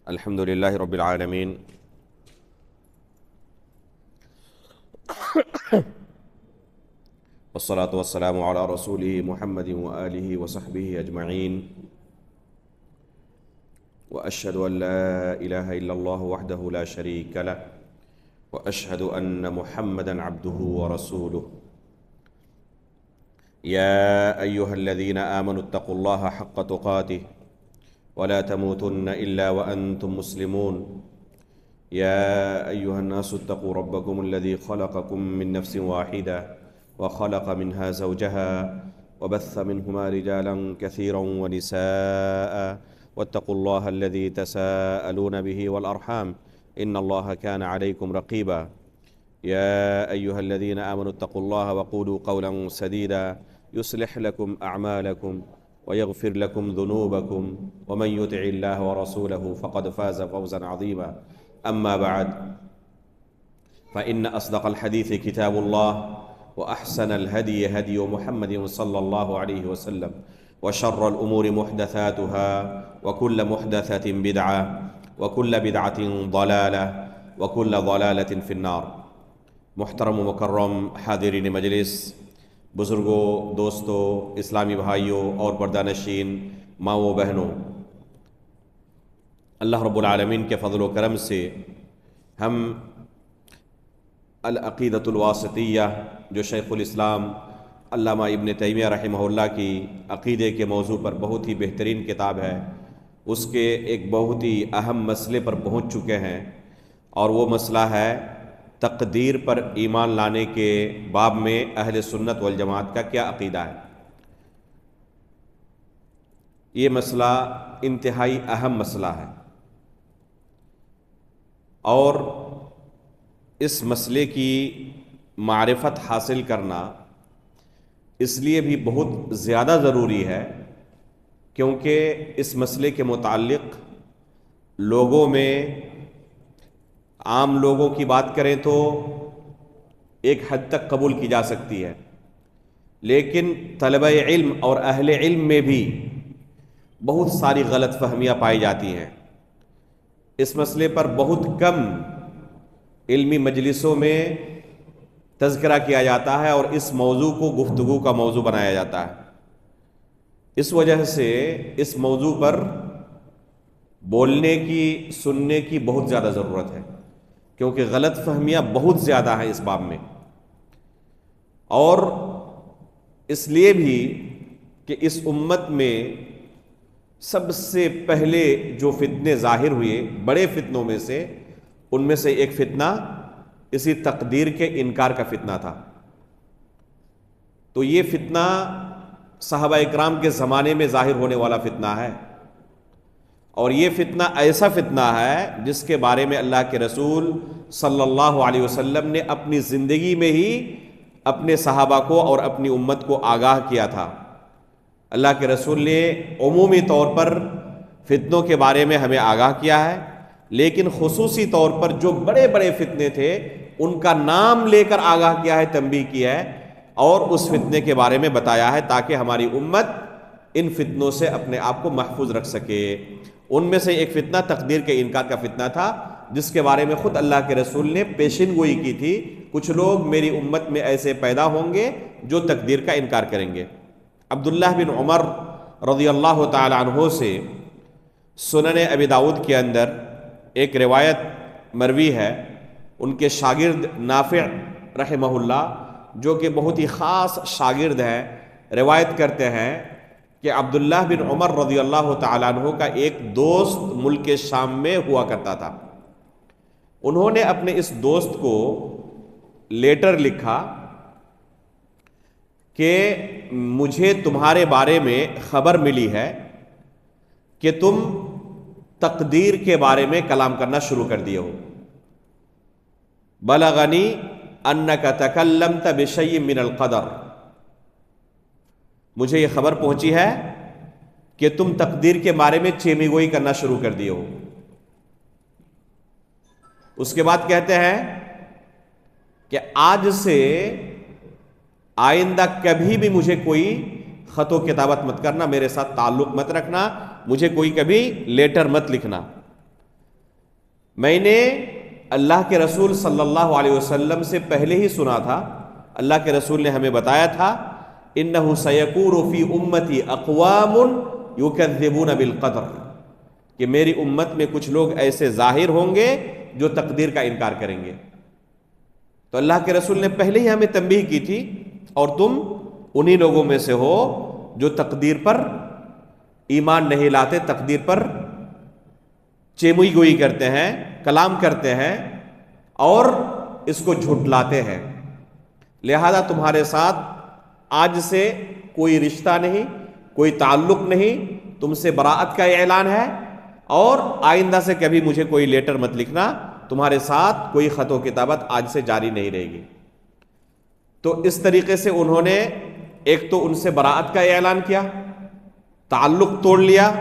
الحمد لله رب العالمين والصلاة والسلام على رسوله محمد وآله وصحبه أجمعين وأشهد أن لا إله إلا الله وحده لا شريك له وأشهد أن محمدا عبده ورسوله يا أيها الذين آمنوا اتقوا الله حق تقاته ولا تموتن إلا وأنتم مسلمون يا أيها الناس اتقوا ربكم الذي خلقكم من نفس واحدة وخلق منها زوجها وبث منهما رجالا كثيرا ونساء واتقوا الله الذي تساءلون به والأرحام إن الله كان عليكم رقيبا يا أيها الذين آمنوا اتقوا الله وقولوا قولا سديدا يصلح لكم أعمالكم ويغفر لكم ذنوبكم ومن يطع الله ورسوله فقد فاز فوزا عظيما أما بعد فإن أصدق الحديث كتاب الله وأحسن الهدي هدي محمد صلى الله عليه وسلم وشر الأمور محدثاتها وكل محدثة بدعة وكل بدعة ضلالة وكل ضلالة في النار۔ محترم و مکرم حاضرین مجلس، بزرگوں، دوستوں، اسلامی بھائیوں اور پردہ نشین ماؤں بہنوں، اللہ رب العالمین کے فضل و کرم سے ہم العقیدۃ الواسطیہ جو شیخ الاسلام علامہ ابن تیمیہ رحمہ اللہ کی عقیدے کے موضوع پر بہت ہی بہترین کتاب ہے، اس کے ایک بہت ہی اہم مسئلے پر پہنچ چکے ہیں، اور وہ مسئلہ ہے تقدیر پر ایمان لانے کے باب میں اہل سنت والجماعت کا کیا عقیدہ ہے۔ یہ مسئلہ انتہائی اہم مسئلہ ہے، اور اس مسئلے کی معرفت حاصل کرنا اس لیے بھی بہت زیادہ ضروری ہے کیونکہ اس مسئلے کے متعلق لوگوں میں، عام لوگوں کی بات کریں تو ایک حد تک قبول کی جا سکتی ہے، لیکن طلبہ علم اور اہل علم میں بھی بہت ساری غلط فہمیاں پائی جاتی ہیں۔ اس مسئلے پر بہت کم علمی مجلسوں میں تذکرہ کیا جاتا ہے اور اس موضوع کو گفتگو کا موضوع بنایا جاتا ہے۔ اس وجہ سے اس موضوع پر بولنے کی، سننے کی بہت زیادہ ضرورت ہے، کیونکہ غلط فہمیاں بہت زیادہ ہیں اس باب میں، اور اس لیے بھی کہ اس امت میں سب سے پہلے جو فتنے ظاہر ہوئے، بڑے فتنوں میں سے، ان میں سے ایک فتنہ اسی تقدیر کے انکار کا فتنہ تھا۔ تو یہ فتنہ صحابہ اکرام کے زمانے میں ظاہر ہونے والا فتنہ ہے، اور یہ فتنہ ایسا فتنہ ہے جس کے بارے میں اللہ کے رسول صلی اللہ علیہ وسلم نے اپنی زندگی میں ہی اپنے صحابہ کو اور اپنی امت کو آگاہ کیا تھا۔ اللہ کے رسول نے عمومی طور پر فتنوں کے بارے میں ہمیں آگاہ کیا ہے، لیکن خصوصی طور پر جو بڑے بڑے فتنے تھے ان کا نام لے کر آگاہ کیا ہے، تنبیہ کیا ہے، اور اس فتنے کے بارے میں بتایا ہے تاکہ ہماری امت ان فتنوں سے اپنے آپ کو محفوظ رکھ سکے۔ ان میں سے ایک فتنہ تقدیر کے انکار کا فتنہ تھا، جس کے بارے میں خود اللہ کے رسول نے پیشین گوئی کی تھی، کچھ لوگ میری امت میں ایسے پیدا ہوں گے جو تقدیر کا انکار کریں گے۔ عبداللہ بن عمر رضی اللہ تعالی عنہ سے سنن ابی داؤد کے اندر ایک روایت مروی ہے، ان کے شاگرد نافع رحمہ اللہ، جو کہ بہت ہی خاص شاگرد ہیں، روایت کرتے ہیں کہ عبداللہ بن عمر رضی اللہ تعالیٰ عنہ کا ایک دوست ملک شام میں ہوا کرتا تھا۔ انہوں نے اپنے اس دوست کو لیٹر لکھا کہ مجھے تمہارے بارے میں خبر ملی ہے کہ تم تقدیر کے بارے میں کلام کرنا شروع کر دیے ہو۔ بلغنی انک تکلمت بشیء من القدر، مجھے یہ خبر پہنچی ہے کہ تم تقدیر کے بارے میں چیمی گوئی کرنا شروع کر دیے ہو۔ اس کے بعد کہتے ہیں کہ آج سے آئندہ کبھی بھی مجھے کوئی خط و کتابت مت کرنا، میرے ساتھ تعلق مت رکھنا، مجھے کوئی کبھی لیٹر مت لکھنا۔ میں نے اللہ کے رسول صلی اللہ علیہ وسلم سے پہلے ہی سنا تھا، اللہ کے رسول نے ہمیں بتایا تھا، انہ سیکون فی امتی اقوام یکذبون بالقدر، کہ میری امت میں کچھ لوگ ایسے ظاہر ہوں گے جو تقدیر کا انکار کریں گے۔ تو اللہ کے رسول نے پہلے ہی ہمیں تنبیہ کی تھی، اور تم انہی لوگوں میں سے ہو جو تقدیر پر ایمان نہیں لاتے، تقدیر پر چیموئی گوئی کرتے ہیں، کلام کرتے ہیں اور اس کو جھٹلاتے ہیں۔ لہذا تمہارے ساتھ آج سے کوئی رشتہ نہیں، کوئی تعلق نہیں، تم سے براءت کا اعلان ہے، اور آئندہ سے کبھی مجھے کوئی لیٹر مت لکھنا، تمہارے ساتھ کوئی خط و کتابت آج سے جاری نہیں رہے گی۔ تو اس طریقے سے انہوں نے ایک تو ان سے براءت کا اعلان کیا، تعلق توڑ لیا،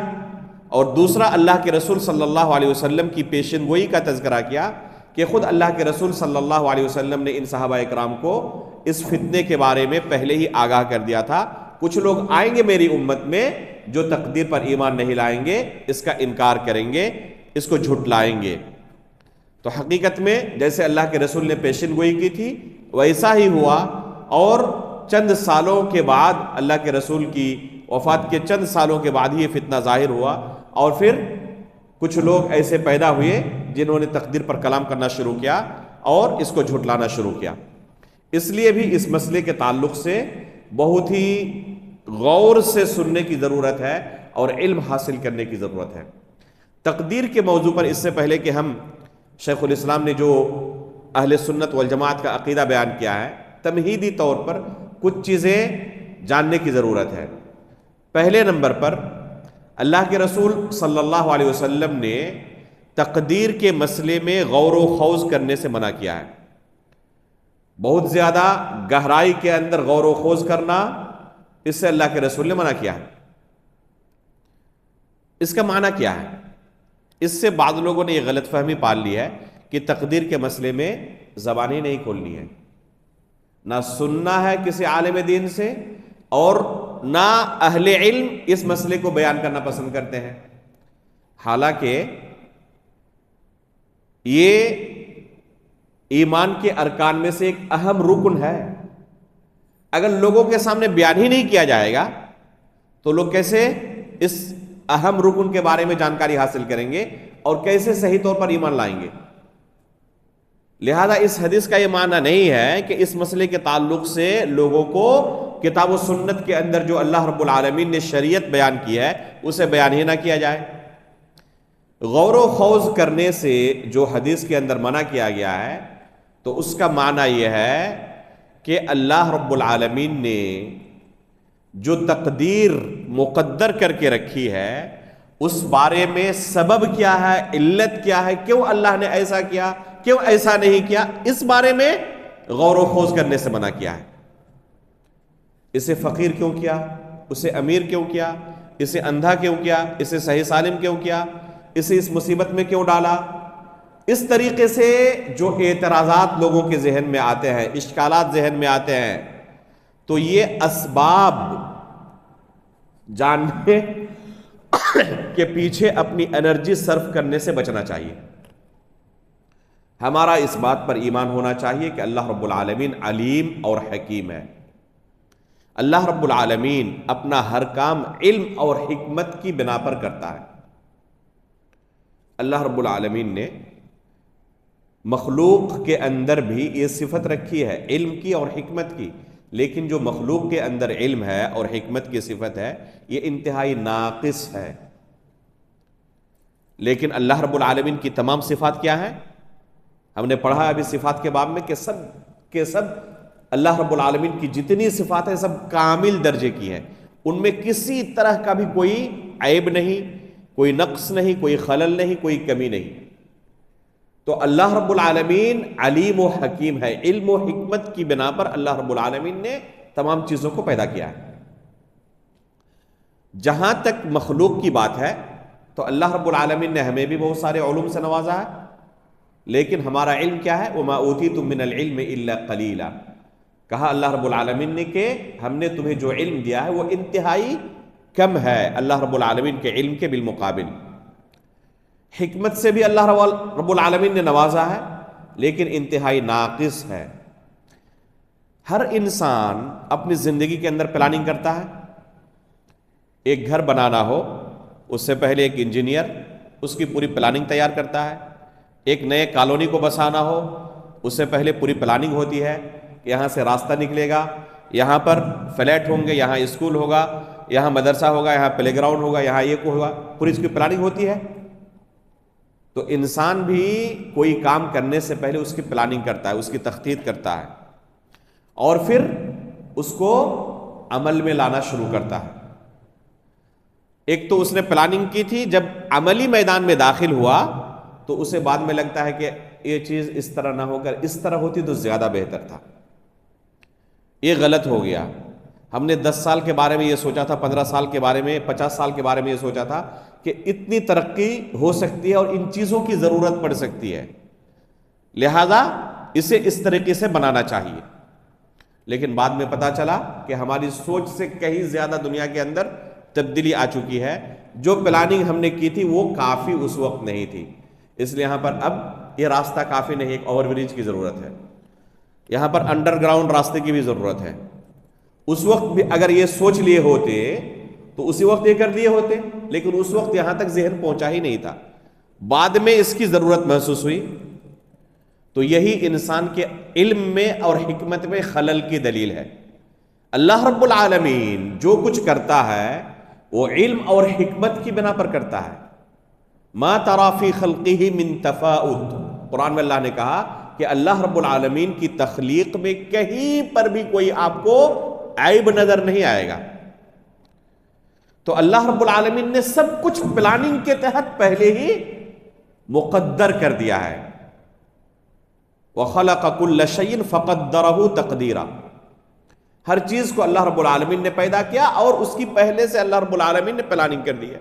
اور دوسرا اللہ کے رسول صلی اللہ علیہ وسلم کی پیشن گوئی کا تذکرہ کیا کہ خود اللہ کے رسول صلی اللہ علیہ وسلم نے ان صحابہ اکرام کو اس فتنے کے بارے میں پہلے ہی آگاہ کر دیا تھا، کچھ لوگ آئیں گے میری امت میں جو تقدیر پر ایمان نہیں لائیں گے، اس کا انکار کریں گے، اس کو جھٹلائیں گے۔ تو حقیقت میں جیسے اللہ کے رسول نے پیشن گوئی کی تھی ویسا ہی ہوا، اور چند سالوں کے بعد اللہ کے رسول کی وفات کے چند سالوں کے بعد ہی یہ فتنہ ظاہر ہوا، اور پھر کچھ لوگ ایسے پیدا ہوئے جنہوں نے تقدیر پر کلام کرنا شروع کیا اور اس کو جھٹلانا شروع کیا۔ اس لیے بھی اس مسئلے کے تعلق سے بہت ہی غور سے سننے کی ضرورت ہے اور علم حاصل کرنے کی ضرورت ہے۔ تقدیر کے موضوع پر اس سے پہلے کہ ہم شیخ الاسلام نے جو اہل سنت والجماعت کا عقیدہ بیان کیا ہے، تمہیدی طور پر کچھ چیزیں جاننے کی ضرورت ہے۔ پہلے نمبر پر اللہ کے رسول صلی اللہ علیہ وسلم نے تقدیر کے مسئلے میں غور و خوض کرنے سے منع کیا ہے۔ بہت زیادہ گہرائی کے اندر غور و خوض کرنا، اس سے اللہ کے رسول نے منع کیا ہے۔ اس کا معنی کیا ہے؟ اس سے بعض لوگوں نے یہ غلط فہمی پال لی ہے کہ تقدیر کے مسئلے میں زبان ہی نہیں کھولنی ہے، نہ سننا ہے کسی عالم دین سے، اور نہ اہل علم اس مسئلے کو بیان کرنا پسند کرتے ہیں۔ حالانکہ یہ ایمان کے ارکان میں سے ایک اہم رکن ہے۔ اگر لوگوں کے سامنے بیان ہی نہیں کیا جائے گا تو لوگ کیسے اس اہم رکن کے بارے میں جانکاری حاصل کریں گے اور کیسے صحیح طور پر ایمان لائیں گے؟ لہذا اس حدیث کا یہ معنی نہیں ہے کہ اس مسئلے کے تعلق سے لوگوں کو کتاب و سنت کے اندر جو اللہ رب العالمین نے شریعت بیان کی ہے اسے بیان ہی نہ کیا جائے۔ غور و خوض کرنے سے جو حدیث کے اندر منع کیا گیا ہے تو اس کا معنی یہ ہے کہ اللہ رب العالمین نے جو تقدیر مقدر کر کے رکھی ہے اس بارے میں سبب کیا ہے، علت کیا ہے، کیوں اللہ نے ایسا کیا، کیوں ایسا نہیں کیا، اس بارے میں غور و خوض کرنے سے منع کیا ہے۔ اسے فقیر کیوں کیا، اسے امیر کیوں کیا، اسے اندھا کیوں کیا، اسے صحیح سالم کیوں کیا، اسے اس مصیبت میں کیوں ڈالا، اس طریقے سے جو اعتراضات لوگوں کے ذہن میں آتے ہیں، اشکالات ذہن میں آتے ہیں، تو یہ اسباب جاننے کے پیچھے اپنی انرجی صرف کرنے سے بچنا چاہیے۔ ہمارا اس بات پر ایمان ہونا چاہیے کہ اللہ رب العالمین علیم اور حکیم ہے۔ اللہ رب العالمین اپنا ہر کام علم اور حکمت کی بنا پر کرتا ہے۔ اللہ رب العالمین نے مخلوق کے اندر بھی یہ صفت رکھی ہے علم کی اور حکمت کی، لیکن جو مخلوق کے اندر علم ہے اور حکمت کی صفت ہے یہ انتہائی ناقص ہے۔ لیکن اللہ رب العالمین کی تمام صفات کیا ہیں؟ ہم نے پڑھا ابھی صفات کے باب میں کہ سب اللہ رب العالمین کی جتنی صفات ہیں سب کامل درجے کی ہیں، ان میں کسی طرح کا بھی کوئی عیب نہیں، کوئی نقص نہیں، کوئی خلل نہیں، کوئی کمی نہیں۔ تو اللہ رب العالمین علیم و حکیم ہے، علم و حکمت کی بنا پر اللہ رب العالمین نے تمام چیزوں کو پیدا کیا ہے۔ جہاں تک مخلوق کی بات ہے تو اللہ رب العالمین نے ہمیں بھی بہت سارے علوم سے نوازا ہے، لیکن ہمارا علم کیا ہے؟ وَمَا أُوتِيتُم مِّنَ الْعِلْمِ إِلَّا قَلِيلًا، کہا اللہ رب العالمین نے کہ ہم نے تمہیں جو علم دیا ہے وہ انتہائی کم ہے اللہ رب العالمین کے علم کے بالمقابل۔ حکمت سے بھی اللہ رب العالمین نے نوازا ہے، لیکن انتہائی ناقص ہے۔ ہر انسان اپنی زندگی کے اندر پلاننگ کرتا ہے۔ ایک گھر بنانا ہو، اس سے پہلے ایک انجینئر اس کی پوری پلاننگ تیار کرتا ہے۔ ایک نئے کالونی کو بسانا ہو، اس سے پہلے پوری پلاننگ ہوتی ہے کہ یہاں سے راستہ نکلے گا، یہاں پر فلیٹ ہوں گے، یہاں اسکول ہوگا، یہاں مدرسہ ہوگا، یہاں پلے گراؤنڈ ہوگا، یہاں یہ ہوگا، پوری اس کی پلاننگ ہوتی ہے۔ تو انسان بھی کوئی کام کرنے سے پہلے اس کی پلاننگ کرتا ہے، اس کی تخطیط کرتا ہے، اور پھر اس کو عمل میں لانا شروع کرتا ہے۔ ایک تو اس نے پلاننگ کی تھی، جب عملی میدان میں داخل ہوا تو اسے بعد میں لگتا ہے کہ یہ چیز اس طرح نہ ہو کر اس طرح ہوتی تو زیادہ بہتر تھا، یہ غلط ہو گیا۔ ہم نے 10 سال کے بارے میں یہ سوچا تھا، 15 سال کے بارے میں، 50 سال کے بارے میں یہ سوچا تھا کہ اتنی ترقی ہو سکتی ہے اور ان چیزوں کی ضرورت پڑ سکتی ہے، لہذا اسے اس طریقے سے بنانا چاہیے۔ لیکن بعد میں پتا چلا کہ ہماری سوچ سے کہیں زیادہ دنیا کے اندر تبدیلی آ چکی ہے۔ جو پلاننگ ہم نے کی تھی وہ کافی اس وقت نہیں تھی، اس لیے یہاں پر اب یہ راستہ کافی نہیں، ایک اوور برج کی ضرورت ہے، یہاں پر انڈر گراؤنڈ راستے کی بھی ضرورت ہے۔ اس وقت بھی اگر یہ سوچ لیے ہوتے تو اسی وقت یہ کر دیے ہوتے، لیکن اس وقت یہاں تک ذہن پہنچا ہی نہیں تھا، بعد میں اس کی ضرورت محسوس ہوئی۔ تو یہی انسان کے علم میں اور حکمت میں خلل کی دلیل ہے۔ اللہ رب العالمین جو کچھ کرتا ہے وہ علم اور حکمت کی بنا پر کرتا ہے۔ ما تری فی خلقہ من تفاوت، قرآن میں اللہ نے کہا کہ اللہ رب العالمین کی تخلیق میں کہیں پر بھی کوئی آپ کو عیب نظر نہیں آئے گا۔ تو اللہ رب العالمین نے سب کچھ پلاننگ کے تحت پہلے ہی مقدر کر دیا ہے۔ وَخَلَقَ كُلَّ شَيْءٍ فَقَدَّرَهُ تَقْدِيرًا، ہر چیز کو اللہ رب العالمین نے پیدا کیا اور اس کی پہلے سے اللہ رب العالمین نے پلاننگ کر دی ہے،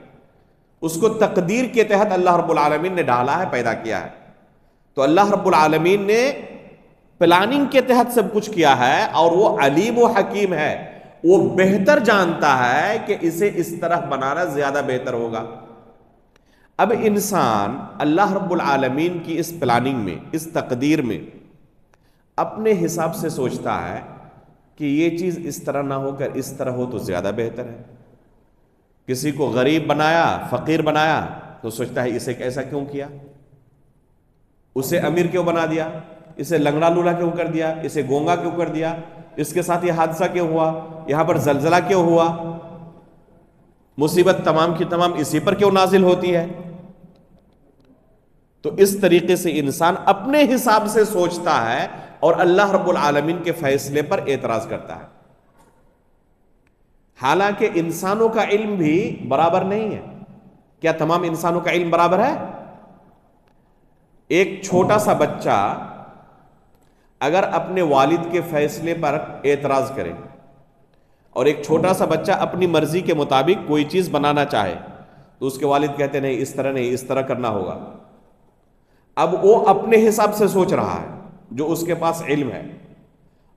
اس کو تقدیر کے تحت اللہ رب العالمین نے ڈالا ہے، پیدا کیا ہے۔ تو اللہ رب العالمین نے پلاننگ کے تحت سب کچھ کیا ہے، اور وہ علیم و حکیم ہے، وہ بہتر جانتا ہے کہ اسے اس طرح بنانا زیادہ بہتر ہوگا۔ اب انسان اللہ رب العالمین کی اس پلاننگ میں، اس تقدیر میں اپنے حساب سے سوچتا ہے کہ یہ چیز اس طرح نہ ہو کر اس طرح ہو تو زیادہ بہتر ہے۔ کسی کو غریب بنایا، فقیر بنایا، تو سوچتا ہے اسے ایسا کیوں کیا، اسے امیر کیوں بنا دیا، اسے لنگڑا لولا کیوں کر دیا، اسے گونگا کیوں کر دیا، اس کے ساتھ یہ حادثہ کیوں ہوا، یہاں پر زلزلہ کیوں ہوا، مصیبت تمام کی تمام اسی پر کیوں نازل ہوتی ہے۔ تو اس طریقے سے انسان اپنے حساب سے سوچتا ہے اور اللہ رب العالمین کے فیصلے پر اعتراض کرتا ہے، حالانکہ انسانوں کا علم بھی برابر نہیں ہے۔ کیا تمام انسانوں کا علم برابر ہے؟ ایک چھوٹا سا بچہ اگر اپنے والد کے فیصلے پر اعتراض کرے، اور ایک چھوٹا سا بچہ اپنی مرضی کے مطابق کوئی چیز بنانا چاہے، تو اس کے والد کہتے نہیں اس طرح نہیں، اس طرح کرنا ہوگا۔ اب وہ اپنے حساب سے سوچ رہا ہے جو اس کے پاس علم ہے،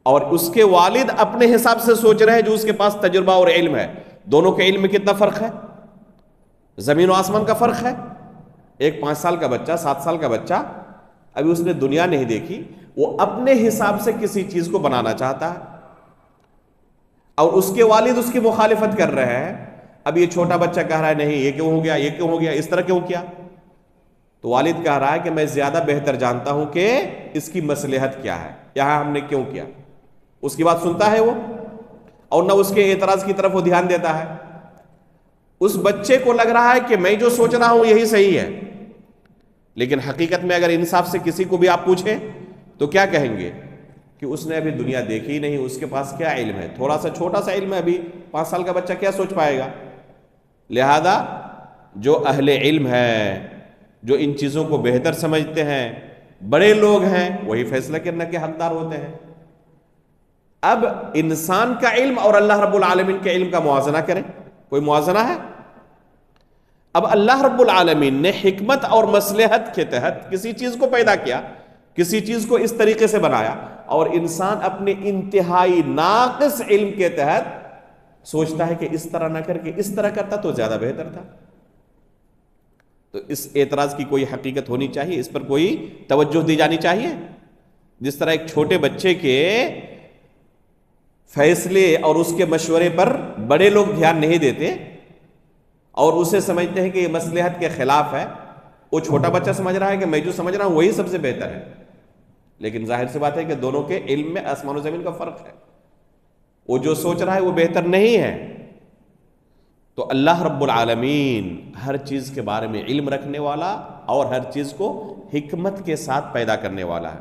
اور اس کے والد اپنے حساب سے سوچ رہے ہیں جو اس کے پاس تجربہ اور علم ہے۔ دونوں کے علم میں کتنا فرق ہے؟ زمین و آسمان کا فرق ہے۔ ایک 5 سال کا بچہ، 7 سال کا بچہ، ابھی اس نے دنیا نہیں دیکھی، وہ اپنے حساب سے کسی چیز کو بنانا چاہتا ہے، اور اس کے والد اس کی مخالفت کر رہے ہیں۔ اب یہ چھوٹا بچہ کہہ رہا ہے نہیں یہ کیوں ہو گیا، یہ کیوں ہو گیا، اس طرح کیوں کیا؟ تو والد کہہ رہا ہے کہ میں زیادہ بہتر جانتا ہوں کہ اس کی مصلحت کیا ہے، یہاں ہم نے کیوں کیا۔ اس کی بات سنتا ہے وہ، اور نہ اس کے اعتراض کی طرف وہ دھیان دیتا ہے۔ اس بچے کو لگ رہا ہے کہ میں جو سوچ رہا ہوں یہی صحیح ہے، لیکن حقیقت میں اگر انصاف سے کسی کو بھی آپ پوچھیں تو کیا کہیں گے کہ اس نے ابھی دنیا دیکھی ہی نہیں، اس کے پاس کیا علم ہے، تھوڑا سا چھوٹا سا علم ہے، ابھی 5 سال کا بچہ کیا سوچ پائے گا۔ لہذا جو اہل علم ہے، جو ان چیزوں کو بہتر سمجھتے ہیں، بڑے لوگ ہیں، وہی فیصلہ کرنے کے حقدار ہوتے ہیں۔ اب انسان کا علم اور اللہ رب العالمین کے علم کا موازنہ کریں، کوئی موازنہ ہے؟ اب اللہ رب العالمین نے حکمت اور مصلحت کے تحت کسی چیز کو پیدا کیا، کسی چیز کو اس طریقے سے بنایا، اور انسان اپنے انتہائی ناقص علم کے تحت سوچتا ہے کہ اس طرح نہ کر کے اس طرح کرتا تو زیادہ بہتر تھا۔ تو اس اعتراض کی کوئی حقیقت ہونی چاہیے، اس پر کوئی توجہ دی جانی چاہیے. جس طرح ایک چھوٹے بچے کے فیصلے اور اس کے مشورے پر بڑے لوگ دھیان نہیں دیتے اور اسے سمجھتے ہیں کہ یہ مصلحت کے خلاف ہے، وہ چھوٹا بچہ سمجھ رہا ہے کہ میں جو سمجھ رہا ہوں وہی سب سے بہتر ہے، لیکن ظاہر سی بات ہے کہ دونوں کے علم میں آسمان و زمین کا فرق ہے. وہ جو سوچ رہا ہے وہ بہتر نہیں ہے. تو اللہ رب العالمین ہر چیز کے بارے میں علم رکھنے والا اور ہر چیز کو حکمت کے ساتھ پیدا کرنے والا ہے.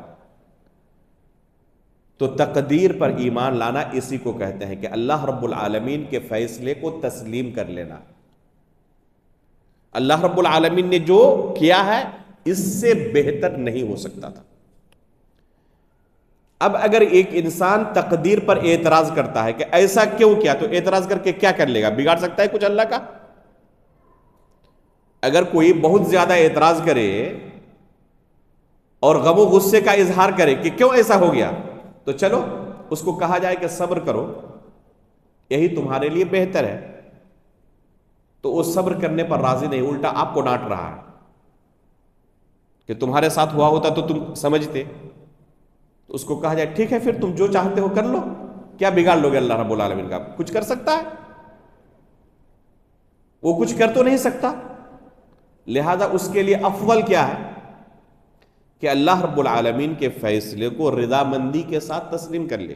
تو تقدیر پر ایمان لانا اسی کو کہتے ہیں کہ اللہ رب العالمین کے فیصلے کو تسلیم کر لینا. اللہ رب العالمین نے جو کیا ہے اس سے بہتر نہیں ہو سکتا تھا. اب اگر ایک انسان تقدیر پر اعتراض کرتا ہے کہ ایسا کیوں کیا، تو اعتراض کر کے کیا کر لے گا؟ بگاڑ سکتا ہے کچھ اللہ کا؟ اگر کوئی بہت زیادہ اعتراض کرے اور غم و غصے کا اظہار کرے کہ کیوں ایسا ہو گیا، تو چلو اس کو کہا جائے کہ صبر کرو، یہی تمہارے لیے بہتر ہے. تو وہ صبر کرنے پر راضی نہیں، الٹا آپ کو ڈانٹ رہا ہے کہ تمہارے ساتھ ہوا ہوتا تو تم سمجھتے. تو اس کو کہا جائے ٹھیک ہے پھر تم جو چاہتے ہو کر لو، کیا بگاڑ لو گے اللہ رب العالمین کا؟ کچھ کر سکتا ہے؟ وہ کچھ کر تو نہیں سکتا. لہذا اس کے لیے افضل کیا ہے کہ اللہ رب العالمین کے فیصلے کو رضامندی کے ساتھ تسلیم کر لے.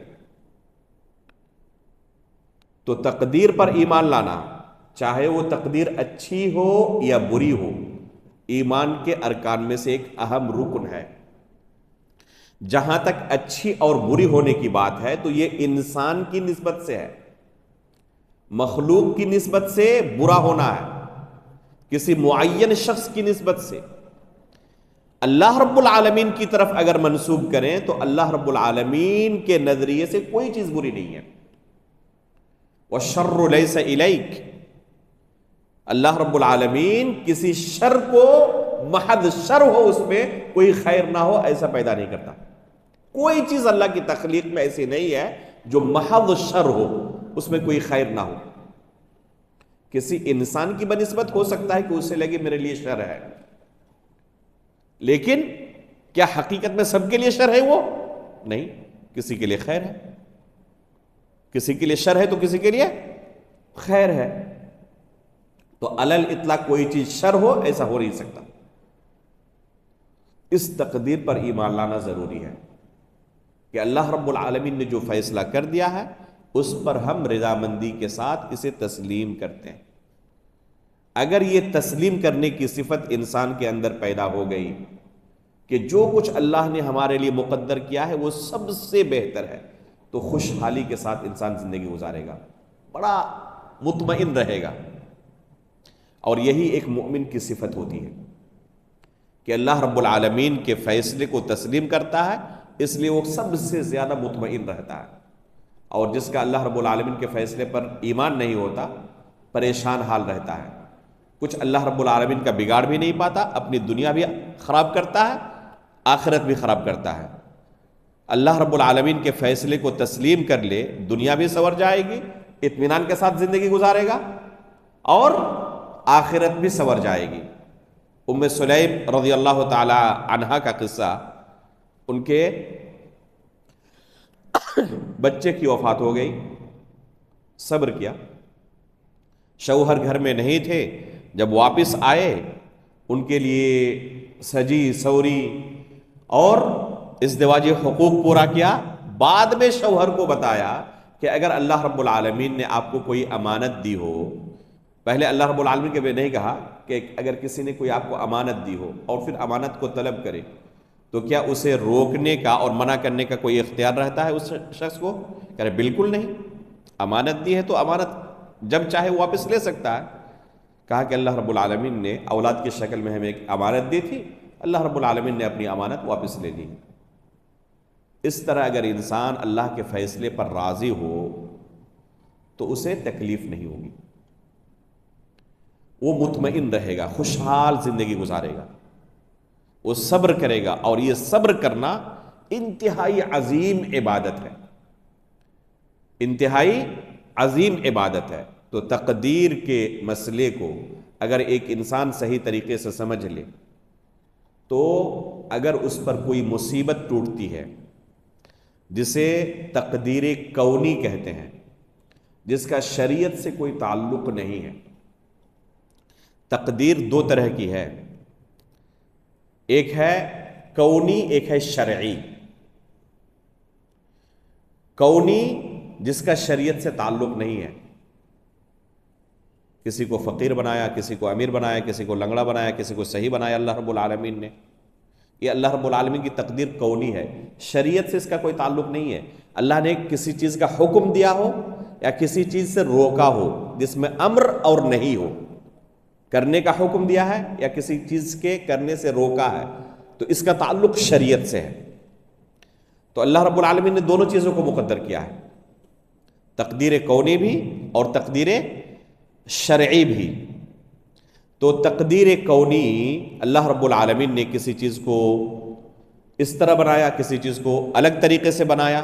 تو تقدیر پر ایمان لانا، چاہے وہ تقدیر اچھی ہو یا بری ہو، ایمان کے ارکان میں سے ایک اہم رکن ہے. جہاں تک اچھی اور بری ہونے کی بات ہے تو یہ انسان کی نسبت سے ہے، مخلوق کی نسبت سے برا ہونا ہے، کسی معین شخص کی نسبت سے. اللہ رب العالمین کی طرف اگر منسوب کریں تو اللہ رب العالمین کے نظریے سے کوئی چیز بری نہیں ہے. وَالشَّرُّ لَيْسَ إِلَيْكَ، اللہ رب العالمین کسی شر کو محض شر ہو اس میں کوئی خیر نہ ہو ایسا پیدا نہیں کرتا. کوئی چیز اللہ کی تخلیق میں ایسی نہیں ہے جو محض شر ہو، اس میں کوئی خیر نہ ہو. کسی انسان کی بنسبت ہو سکتا ہے کہ اسے لگے میرے لیے شر ہے، لیکن کیا حقیقت میں سب کے لیے شر ہے؟ وہ نہیں، کسی کے لیے خیر ہے. کسی کے لیے شر ہے تو کسی کے لیے خیر ہے. تو علی الاطلاق کوئی چیز شر ہو ایسا ہو نہیں سکتا. اس تقدیر پر ایمان لانا ضروری ہے کہ اللہ رب العالمین نے جو فیصلہ کر دیا ہے اس پر ہم رضامندی کے ساتھ اسے تسلیم کرتے ہیں. اگر یہ تسلیم کرنے کی صفت انسان کے اندر پیدا ہو گئی کہ جو کچھ اللہ نے ہمارے لیے مقدر کیا ہے وہ سب سے بہتر ہے، تو خوشحالی کے ساتھ انسان زندگی گزارے گا، بڑا مطمئن رہے گا. اور یہی ایک مومن کی صفت ہوتی ہے کہ اللہ رب العالمین کے فیصلے کو تسلیم کرتا ہے، اس لیے وہ سب سے زیادہ مطمئن رہتا ہے. اور جس کا اللہ رب العالمین کے فیصلے پر ایمان نہیں ہوتا پریشان حال رہتا ہے. کچھ اللہ رب العالمین کا بگاڑ بھی نہیں پاتا، اپنی دنیا بھی خراب کرتا ہے، آخرت بھی خراب کرتا ہے. اللہ رب العالمین کے فیصلے کو تسلیم کر لے، دنیا بھی سنور جائے گی، اطمینان کے ساتھ زندگی گزارے گا، اور آخرت بھی سنور جائے گی. ام سلیم رضی اللہ تعالی عنہا کا قصہ، ان کے بچے کی وفات ہو گئی، صبر کیا، شوہر گھر میں نہیں تھے. جب واپس آئے ان کے لیے سجی سوری اور ازدواجی حقوق پورا کیا. بعد میں شوہر کو بتایا کہ اگر اللہ رب العالمین نے آپ کو کوئی امانت دی ہو، پہلے اللہ رب العالمین کے بھی نہیں کہا کہ اگر کسی نے کوئی آپ کو امانت دی ہو اور پھر امانت کو طلب کرے تو کیا اسے روکنے کا اور منع کرنے کا کوئی اختیار رہتا ہے اس شخص کو؟ کہہ رہے بالکل نہیں، امانت دی ہے تو امانت جب چاہے واپس لے سکتا ہے. کہا کہ اللہ رب العالمین نے اولاد کی شکل میں ہمیں ایک امانت دی تھی، اللہ رب العالمین نے اپنی امانت واپس لے لی. اس طرح اگر انسان اللہ کے فیصلے پر راضی ہو تو اسے تکلیف نہیں ہوگی، وہ مطمئن رہے گا، خوشحال زندگی گزارے گا، وہ صبر کرے گا. اور یہ صبر کرنا انتہائی عظیم عبادت ہے، انتہائی عظیم عبادت ہے. تو تقدیر کے مسئلے کو اگر ایک انسان صحیح طریقے سے سمجھ لے تو اگر اس پر کوئی مصیبت ٹوٹتی ہے جسے تقدیر کونی کہتے ہیں، جس کا شریعت سے کوئی تعلق نہیں ہے. تقدیر دو طرح کی ہے، ایک ہے کونی، ایک ہے شرعی. کونی جس کا شریعت سے تعلق نہیں ہے، کسی کو فقیر بنایا، کسی کو امیر بنایا، کسی کو لنگڑا بنایا، کسی کو صحیح بنایا اللہ رب العالمین نے، یہ اللہ رب العالمین کی تقدیر کونی ہے. شریعت سے اس کا کوئی تعلق نہیں ہے. اللہ نے کسی چیز کا حکم دیا ہو یا کسی چیز سے روکا ہو جس میں امر اور نہیں ہو، کرنے کا حکم دیا ہے یا کسی چیز کے کرنے سے روکا ہے، تو اس کا تعلق شریعت سے ہے. تو اللہ رب العالمین نے دونوں چیزوں کو مقدر کیا ہے، تقدیر کونی بھی اور تقدیر شرعی بھی. تو تقدیر کونی اللہ رب العالمین نے کسی چیز کو اس طرح بنایا، کسی چیز کو الگ طریقے سے بنایا،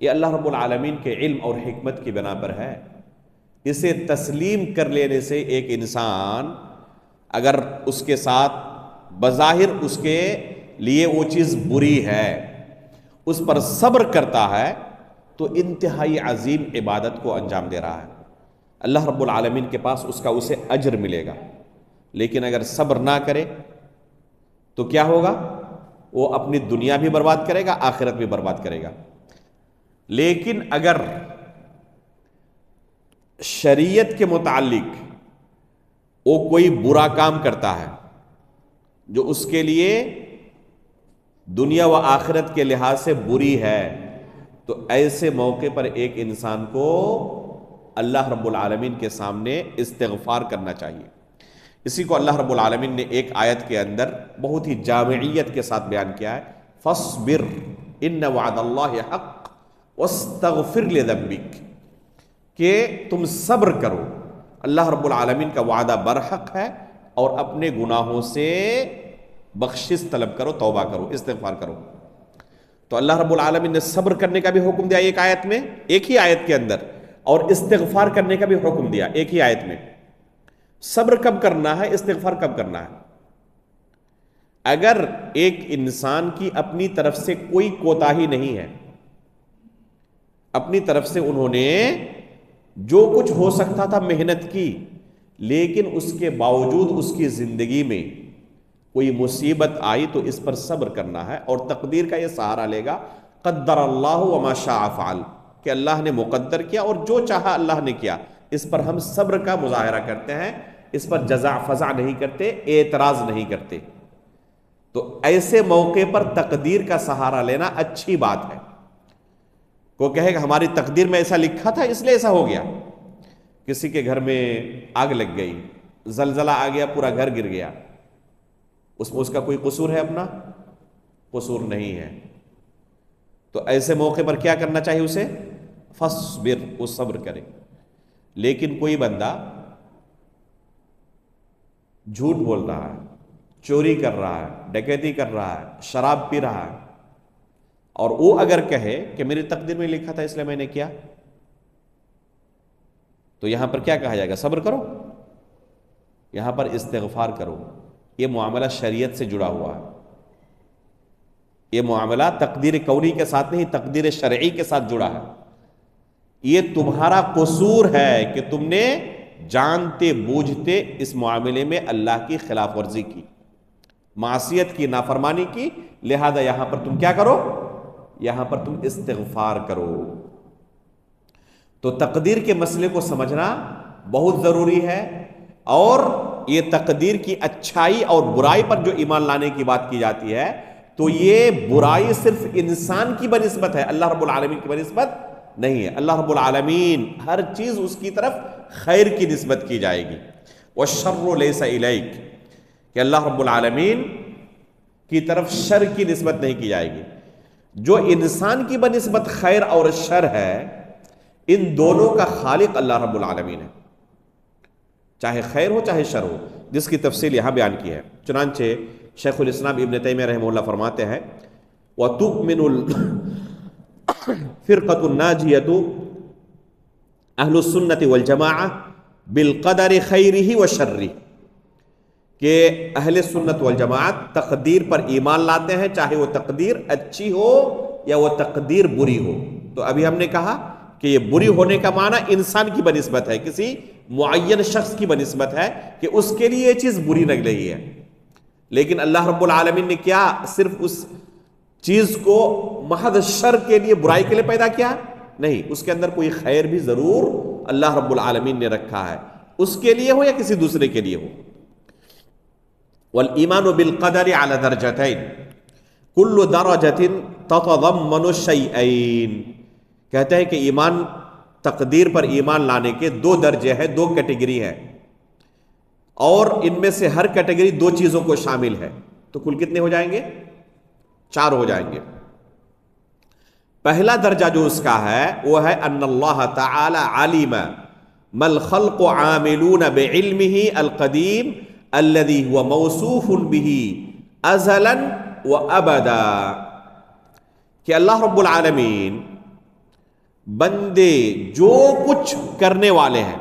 یہ اللہ رب العالمین کے علم اور حکمت کی بنا پر ہے. اسے تسلیم کر لینے سے ایک انسان اگر اس کے ساتھ بظاہر اس کے لیے وہ چیز بری ہے، اس پر صبر کرتا ہے تو انتہائی عظیم عبادت کو انجام دے رہا ہے. اللہ رب العالمین کے پاس اس کا اسے اجر ملے گا. لیکن اگر صبر نہ کرے تو کیا ہوگا؟ وہ اپنی دنیا بھی برباد کرے گا، آخرت بھی برباد کرے گا. لیکن اگر شریعت کے متعلق وہ کوئی برا کام کرتا ہے جو اس کے لیے دنیا و آخرت کے لحاظ سے بری ہے، تو ایسے موقع پر ایک انسان کو اللہ رب العالمین کے سامنے استغفار کرنا چاہیے. اسی کو اللہ رب العالمین نے ایک آیت کے اندر بہت ہی جامعیت کے ساتھ بیان کیا ہے، فاصبر ان وعد اللہ حق واستغفر لذنبک، کہ تم صبر کرو، اللہ رب العالمین کا وعدہ برحق ہے، اور اپنے گناہوں سے بخشش طلب کرو، توبہ کرو، استغفار کرو. تو اللہ رب العالمین نے صبر کرنے کا بھی حکم دیا ایک آیت میں، ایک ہی آیت کے اندر، اور استغفار کرنے کا بھی حکم دیا ایک ہی آیت میں. صبر کب کرنا ہے، استغفار کب کرنا ہے؟ اگر ایک انسان کی اپنی طرف سے کوئی کوتاہی نہیں ہے، اپنی طرف سے انہوں نے جو کچھ ہو سکتا تھا محنت کی، لیکن اس کے باوجود اس کی زندگی میں کوئی مصیبت آئی تو اس پر صبر کرنا ہے اور تقدیر کا یہ سہارا لے گا. قدر اللہ وما شاء فعل، کہ اللہ نے مقدر کیا اور جو چاہا اللہ نے کیا. اس پر ہم صبر کا مظاہرہ کرتے ہیں، اس پر جزع فزع نہیں کرتے، اعتراض نہیں کرتے. تو ایسے موقع پر تقدیر کا سہارا لینا اچھی بات ہے. کوئی کہے کہ ہماری تقدیر میں ایسا لکھا تھا اس لیے ایسا ہو گیا. کسی کے گھر میں آگ لگ گئی، زلزلہ آ گیا، پورا گھر گر گیا، اس میں اس کا کوئی قصور ہے؟ اپنا قصور نہیں ہے. تو ایسے موقع پر کیا کرنا چاہیے اسے؟ فاصبر، وہ صبر کرے. لیکن کوئی بندہ جھوٹ بول رہا ہے، چوری کر رہا ہے، ڈکیتی کر رہا ہے، شراب پی رہا ہے، اور وہ اگر کہے کہ میری تقدیر میں لکھا تھا اس لیے میں نے کیا، تو یہاں پر کیا کہا جائے گا؟ صبر کرو، یہاں پر استغفار کرو. یہ معاملہ شریعت سے جڑا ہوا ہے. یہ معاملہ تقدیر کونی کے ساتھ نہیں، تقدیر شرعی کے ساتھ جڑا ہے. یہ تمہارا قصور ہے کہ تم نے جانتے بوجھتے اس معاملے میں اللہ کی خلاف ورزی کی، معصیت کی، نافرمانی کی. لہذا یہاں پر تم کیا کرو؟ یہاں پر تم استغفار کرو. تو تقدیر کے مسئلے کو سمجھنا بہت ضروری ہے. اور یہ تقدیر کی اچھائی اور برائی پر جو ایمان لانے کی بات کی جاتی ہے، تو یہ برائی صرف انسان کی بنسبت ہے، اللہ رب العالمین کی بنسبت نہیں ہے. اللہ رب العالمین ہر چیز اس کی طرف خیر کی نسبت کی جائے گی. وَالشَّرُّ لَيْسَ إِلَيْكَ، کہ اللہ رب العالمین کی طرف شر کی نسبت نہیں کی جائے گی. جو انسان کی بنسبت خیر اور شر ہے، ان دونوں کا خالق اللہ رب العالمین ہے، چاہے خیر ہو چاہے شر ہو، جس کی تفصیل یہاں بیان کی ہے. چنانچہ شیخ الاسلام ابن تیمیہ رحمہ اللہ فرماتے ہیں، وَتُؤْمِنُ الْفِرْقَةُ النَّاجِيَةُ أَهْلُ السُّنَّةِ وَالْجَمَاعَةِ بالقدر خیرہ و شرہ، کہ اہل سنت والجماعت تقدیر پر ایمان لاتے ہیں، چاہے وہ تقدیر اچھی ہو یا وہ تقدیر بری ہو۔ تو ابھی ہم نے کہا کہ یہ بری ہونے کا معنی انسان کی بنسبت ہے، کسی معین شخص کی بنسبت ہے کہ اس کے لیے یہ چیز بری لگ رہی ہے، لیکن اللہ رب العالمین نے کیا صرف اس چیز کو محض شر کے لیے، برائی کے لیے پیدا کیا؟ نہیں، اس کے اندر کوئی خیر بھی ضرور اللہ رب العالمین نے رکھا ہے، اس کے لیے ہو یا کسی دوسرے کے لیے ہو۔ والایمان بالقدر علی درجتین کل درجۃ تتضمن شیئین، کہتے ہیں کہ ایمان، تقدیر پر ایمان لانے کے دو درجے ہیں، دو کیٹیگری ہے، اور ان میں سے ہر کیٹیگری دو چیزوں کو شامل ہے، تو کل کتنے ہو جائیں گے؟ 4 ہو جائیں گے۔ پہلا درجہ جو اس کا ہے وہ ہے ان اللہ تعالی علم ما الخلق عاملون بعلمہ القدیم الذي هو موصوف به ازلا وابدا، کہ اللہ رب العالمین بندے جو کچھ کرنے والے ہیں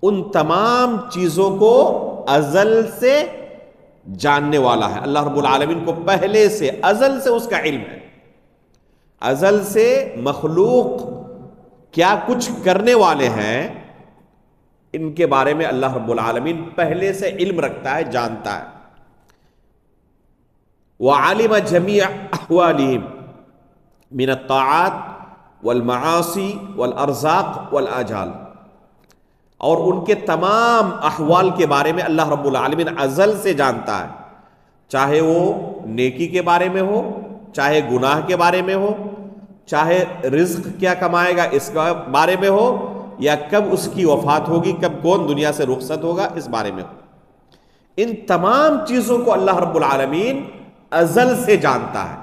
ان تمام چیزوں کو ازل سے جاننے والا ہے۔ اللہ رب العالمین کو پہلے سے، ازل سے اس کا علم ہے، ازل سے مخلوق کیا کچھ کرنے والے ہیں ان کے بارے میں اللہ رب العالمین پہلے سے علم رکھتا ہے، جانتا ہے۔ وَعَلِمَ جَمِيعَ أَحْوَالِهِمْ مِنَ الطَّاعَاتِ وَالْمَعَاصِي وَالْأَرْزَاقِ وَالْآجَالِ، اور ان کے تمام احوال کے بارے میں اللہ رب العالمین ازل سے جانتا ہے، چاہے وہ نیکی کے بارے میں ہو، چاہے گناہ کے بارے میں ہو، چاہے رزق کیا کمائے گا اس کے بارے میں ہو، یا کب اس کی وفات ہوگی، کب کون دنیا سے رخصت ہوگا اس بارے میں ہو۔ ان تمام چیزوں کو اللہ رب العالمین ازل سے جانتا ہے۔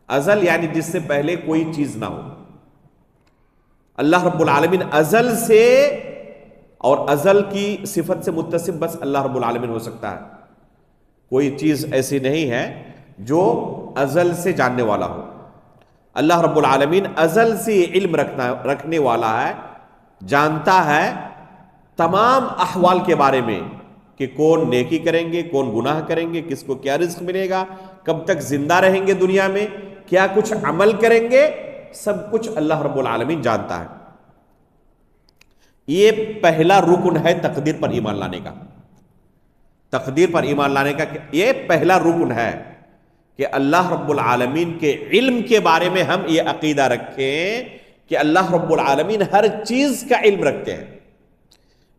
ازل یعنی جس سے پہلے کوئی چیز نہ ہو، اللہ رب العالمین ازل سے، اور ازل کی صفت سے متصف بس اللہ رب العالمین ہو سکتا ہے، کوئی چیز ایسی نہیں ہے جو ازل سے جاننے والا ہو۔ اللہ رب العالمین ازل سے علم رکھنے والا ہے، جانتا ہے تمام احوال کے بارے میں کہ کون نیکی کریں گے، کون گناہ کریں گے، کس کو کیا رزق ملے گا، کب تک زندہ رہیں گے دنیا میں، کیا کچھ عمل کریں گے، سب کچھ اللہ رب العالمین جانتا ہے۔ یہ پہلا رکن ہے تقدیر پر ایمان لانے کا۔ تقدیر پر ایمان لانے کا یہ پہلا رکن ہے کہ اللہ رب العالمین کے علم کے بارے میں ہم یہ عقیدہ رکھیں کہ اللہ رب العالمین ہر چیز کا علم رکھتے ہیں،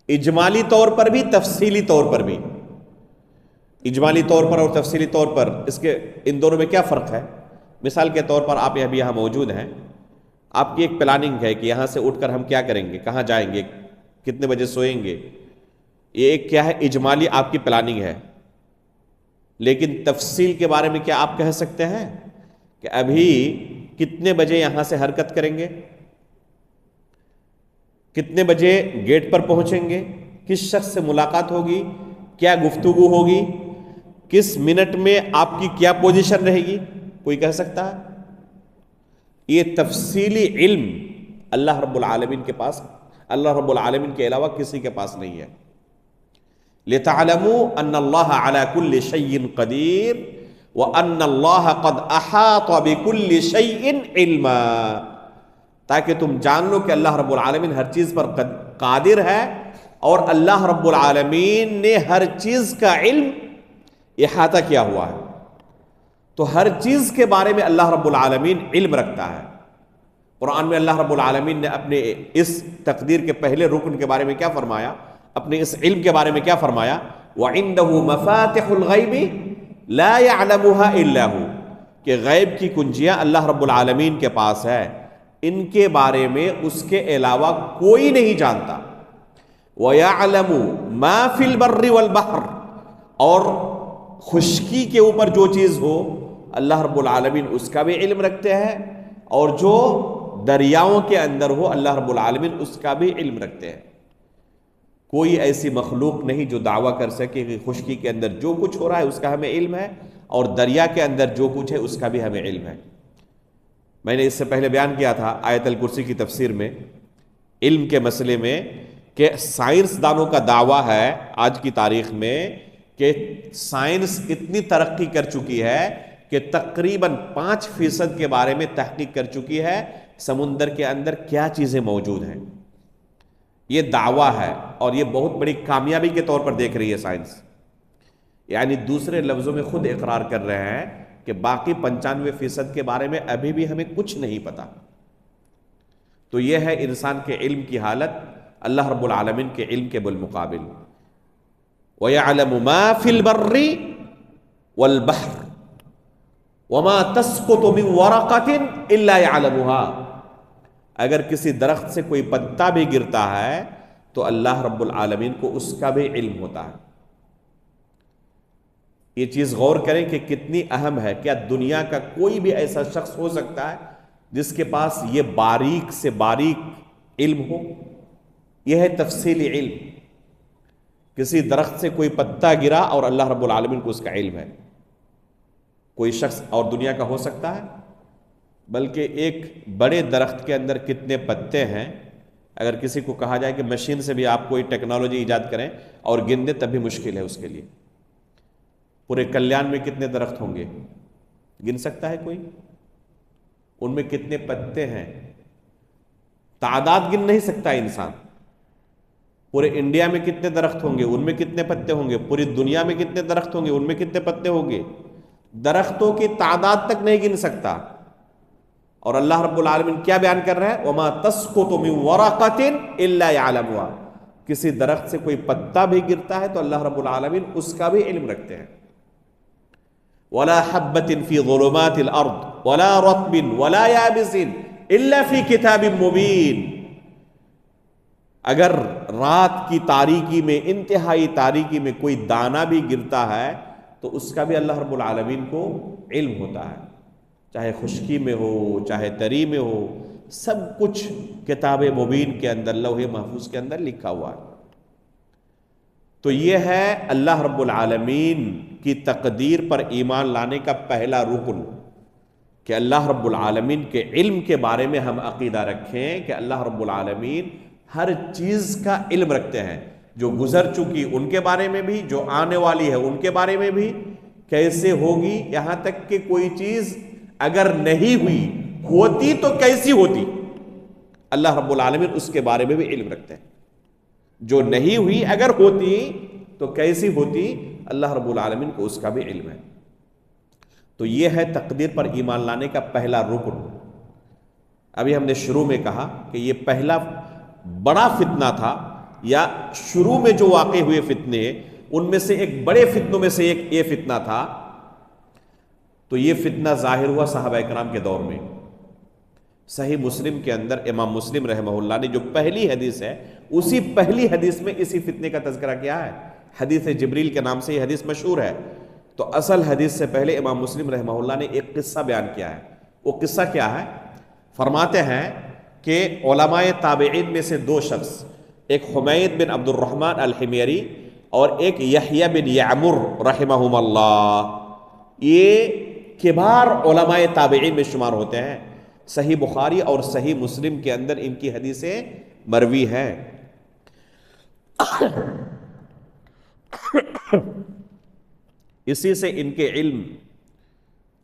اجمالی طور پر بھی، تفصیلی طور پر بھی۔ اجمالی طور پر اور تفصیلی طور پر اس کے ان دونوں میں کیا فرق ہے؟ مثال کے طور پر آپ ابھی یہاں موجود ہیں، آپ کی ایک پلاننگ ہے کہ یہاں سے اٹھ کر ہم کیا کریں گے، کہاں جائیں گے، کتنے بجے سوئیں گے، یہ ایک کیا ہے، اجمالی آپ کی پلاننگ ہے۔ لیکن تفصیل کے بارے میں کیا آپ کہہ سکتے ہیں کہ ابھی کتنے بجے یہاں سے حرکت کریں گے، کتنے بجے گیٹ پر پہنچیں گے، کس شخص سے ملاقات ہوگی، کیا گفتگو ہوگی، کس منٹ میں آپ کی کیا پوزیشن رہے گی؟ کوئی کہہ سکتا ہے؟ یہ تفصیلی علم اللہ رب العالمین کے پاس، اللہ رب العالمین کے علاوہ کسی کے پاس نہیں ہے۔ لِتَعْلَمُوا أَنَّ اللَّهَ عَلَى كُلِّ شَيْءٍ قَدِيرٌ وَأَنَّ اللَّهَ قَدْ أَحَاطَ بِكُلِّ شَيْءٍ عِلْمًا، تاکہ تم جان لو کہ اللہ رب العالمین ہر چیز پر قادر ہے، اور اللہ رب العالمین نے ہر چیز کا علم احاطہ کیا ہوا ہے۔ تو ہر چیز کے بارے میں اللہ رب العالمین علم رکھتا ہے۔ قرآن میں اللہ رب العالمین نے اپنے اس تقدیر کے پہلے رکن کے بارے میں کیا فرمایا، اپنے اس علم کے بارے میں کیا فرمایا؟ وَعِنْدَهُ مَفَاتِحُ الْغَيْبِ لَا يَعْلَمُهَا إِلَّا هُ، کہ غیب کی کنجیاں اللہ رب العالمین کے پاس ہے، ان کے بارے میں اس کے علاوہ کوئی نہیں جانتا۔ وَيَعْلَمُ مَا فِي الْبَرِّ وَالْبَحْرِ، اور خشکی کے اوپر جو چیز ہو اللہ رب العالمین اس کا بھی علم رکھتے ہیں، اور جو دریاؤں کے اندر ہو اللہ رب العالمین اس کا بھی علم رکھتے ہیں۔ کوئی ایسی مخلوق نہیں جو دعویٰ کر سکے کہ خشکی کے اندر جو کچھ ہو رہا ہے اس کا ہمیں علم ہے، اور دریا کے اندر جو کچھ ہے اس کا بھی ہمیں علم ہے۔ میں نے اس سے پہلے بیان کیا تھا آیت الکرسی کی تفسیر میں، علم کے مسئلے میں، کہ سائنس دانوں کا دعویٰ ہے آج کی تاریخ میں کہ سائنس اتنی ترقی کر چکی ہے کہ تقریباً 5% کے بارے میں تحقیق کر چکی ہے سمندر کے اندر کیا چیزیں موجود ہیں. یہ دعویٰ ہے اور یہ بہت بڑی کامیابی کے طور پر دیکھ رہی ہے سائنس. یعنی دوسرے لفظوں میں خود اقرار کر رہے ہیں کہ باقی 95% کے بارے میں ابھی بھی ہمیں کچھ نہیں پتا. تو یہ ہے انسان کے علم کی حالت اللہ رب العالمین کے علم کے بالمقابل. وَيَعْلَمُ مَا فِي الْبَرِّ وَالْبَحْرِ وَمَا تَسْقُطُ مِنْ وَرَقَةٍ إِلَّا يَعْلَمُهَا. اگر کسی درخت سے کوئی پتا بھی گرتا ہے تو اللہ رب العالمین کو اس کا بھی علم ہوتا ہے. یہ چیز غور کریں کہ کتنی اہم ہے. کیا دنیا کا کوئی بھی ایسا شخص ہو سکتا ہے جس کے پاس یہ باریک سے باریک علم ہو؟ یہ ہے تفصیلی علم. کسی درخت سے کوئی پتا گرا اور اللہ رب العالمین کو اس کا علم ہے. کوئی شخص اور دنیا کا ہو سکتا ہے؟ بلکہ ایک بڑے درخت کے اندر کتنے پتے ہیں اگر کسی کو کہا جائے کہ مشین سے بھی آپ کوئی ٹیکنالوجی ایجاد کریں اور گن دیں تب بھی مشکل ہے اس کے لیے. پورے کلیان میں کتنے درخت ہوں گے؟ گن سکتا ہے کوئی؟ ان میں کتنے پتے ہیں؟ تعداد گن نہیں سکتا انسان. پورے انڈیا میں کتنے درخت ہوں گے؟ ان میں کتنے پتے ہوں گے؟ پوری دنیا میں کتنے درخت ہوں گے؟ ان میں کتنے پتے ہوں گے؟ درختوں کی تعداد تک نہیں گن سکتا. اور اللہ رب العالمین کیا بیان کر رہا ہے؟ وَمَا تَسْقُطُ مِنْ وَرَقَةٍ إِلَّا يَعْلَمُهَا. کسی درخت سے کوئی پتا بھی گرتا ہے تو اللہ رب العالمین اس کا بھی علم رکھتے ہیں. وَلَا حَبَّةٍ فِي ظُلُمَاتِ الْأَرْضِ وَلَا رَطْبٍ وَلَا يَابِسٍ إِلَّا فِي كِتَابٍ مُبِينٍ. اگر رات کی تاریکی میں، انتہائی تاریکی میں کوئی دانہ بھی گرتا ہے تو اس کا بھی اللہ رب العالمین کو علم ہوتا ہے. چاہے خشکی میں ہو چاہے تری میں ہو، سب کچھ کتاب مبین کے اندر، لوح محفوظ کے اندر لکھا ہوا ہے. تو یہ ہے اللہ رب العالمین کی تقدیر پر ایمان لانے کا پہلا رکن کہ اللہ رب العالمین کے علم کے بارے میں ہم عقیدہ رکھیں کہ اللہ رب العالمین ہر چیز کا علم رکھتے ہیں. جو گزر چکی ان کے بارے میں بھی، جو آنے والی ہے ان کے بارے میں بھی، کیسے ہوگی، یہاں تک کہ کوئی چیز اگر نہیں ہوئی ہوتی تو کیسی ہوتی، اللہ رب العالمین اس کے بارے میں بھی علم رکھتے ہیں. جو نہیں ہوئی اگر ہوتی تو کیسی ہوتی، اللہ رب العالمین کو اس کا بھی علم ہے. تو یہ ہے تقدیر پر ایمان لانے کا پہلا رکن. ابھی ہم نے شروع میں کہا کہ یہ پہلا بڑا فتنہ تھا، یا شروع میں جو واقع ہوئے فتنے ان میں سے ایک بڑے فتنوں میں سے ایک یہ فتنہ تھا. تو یہ فتنہ ظاہر ہوا صحابہ کرام کے دور میں. صحیح مسلم کے اندر امام مسلم رحمہ اللہ نے جو پہلی حدیث ہے، اسی پہلی حدیث میں اسی فتنے کا تذکرہ کیا ہے. حدیث جبریل کے نام سے یہ حدیث مشہور ہے. تو اصل حدیث سے پہلے امام مسلم رحمہ اللہ نے ایک قصہ بیان کیا ہے. وہ قصہ کیا ہے؟ فرماتے ہیں کہ علماء تابعین میں سے دو شخص، ایک حمید بن عبد الرحمن الحمیری اور ایک یحییٰ بن یعمر رحمہم اللہ، یہ کبار علماء تابعین میں شمار ہوتے ہیں. صحیح بخاری اور صحیح مسلم کے اندر ان کی حدیثیں مروی ہیں. اسی سے ان کے علم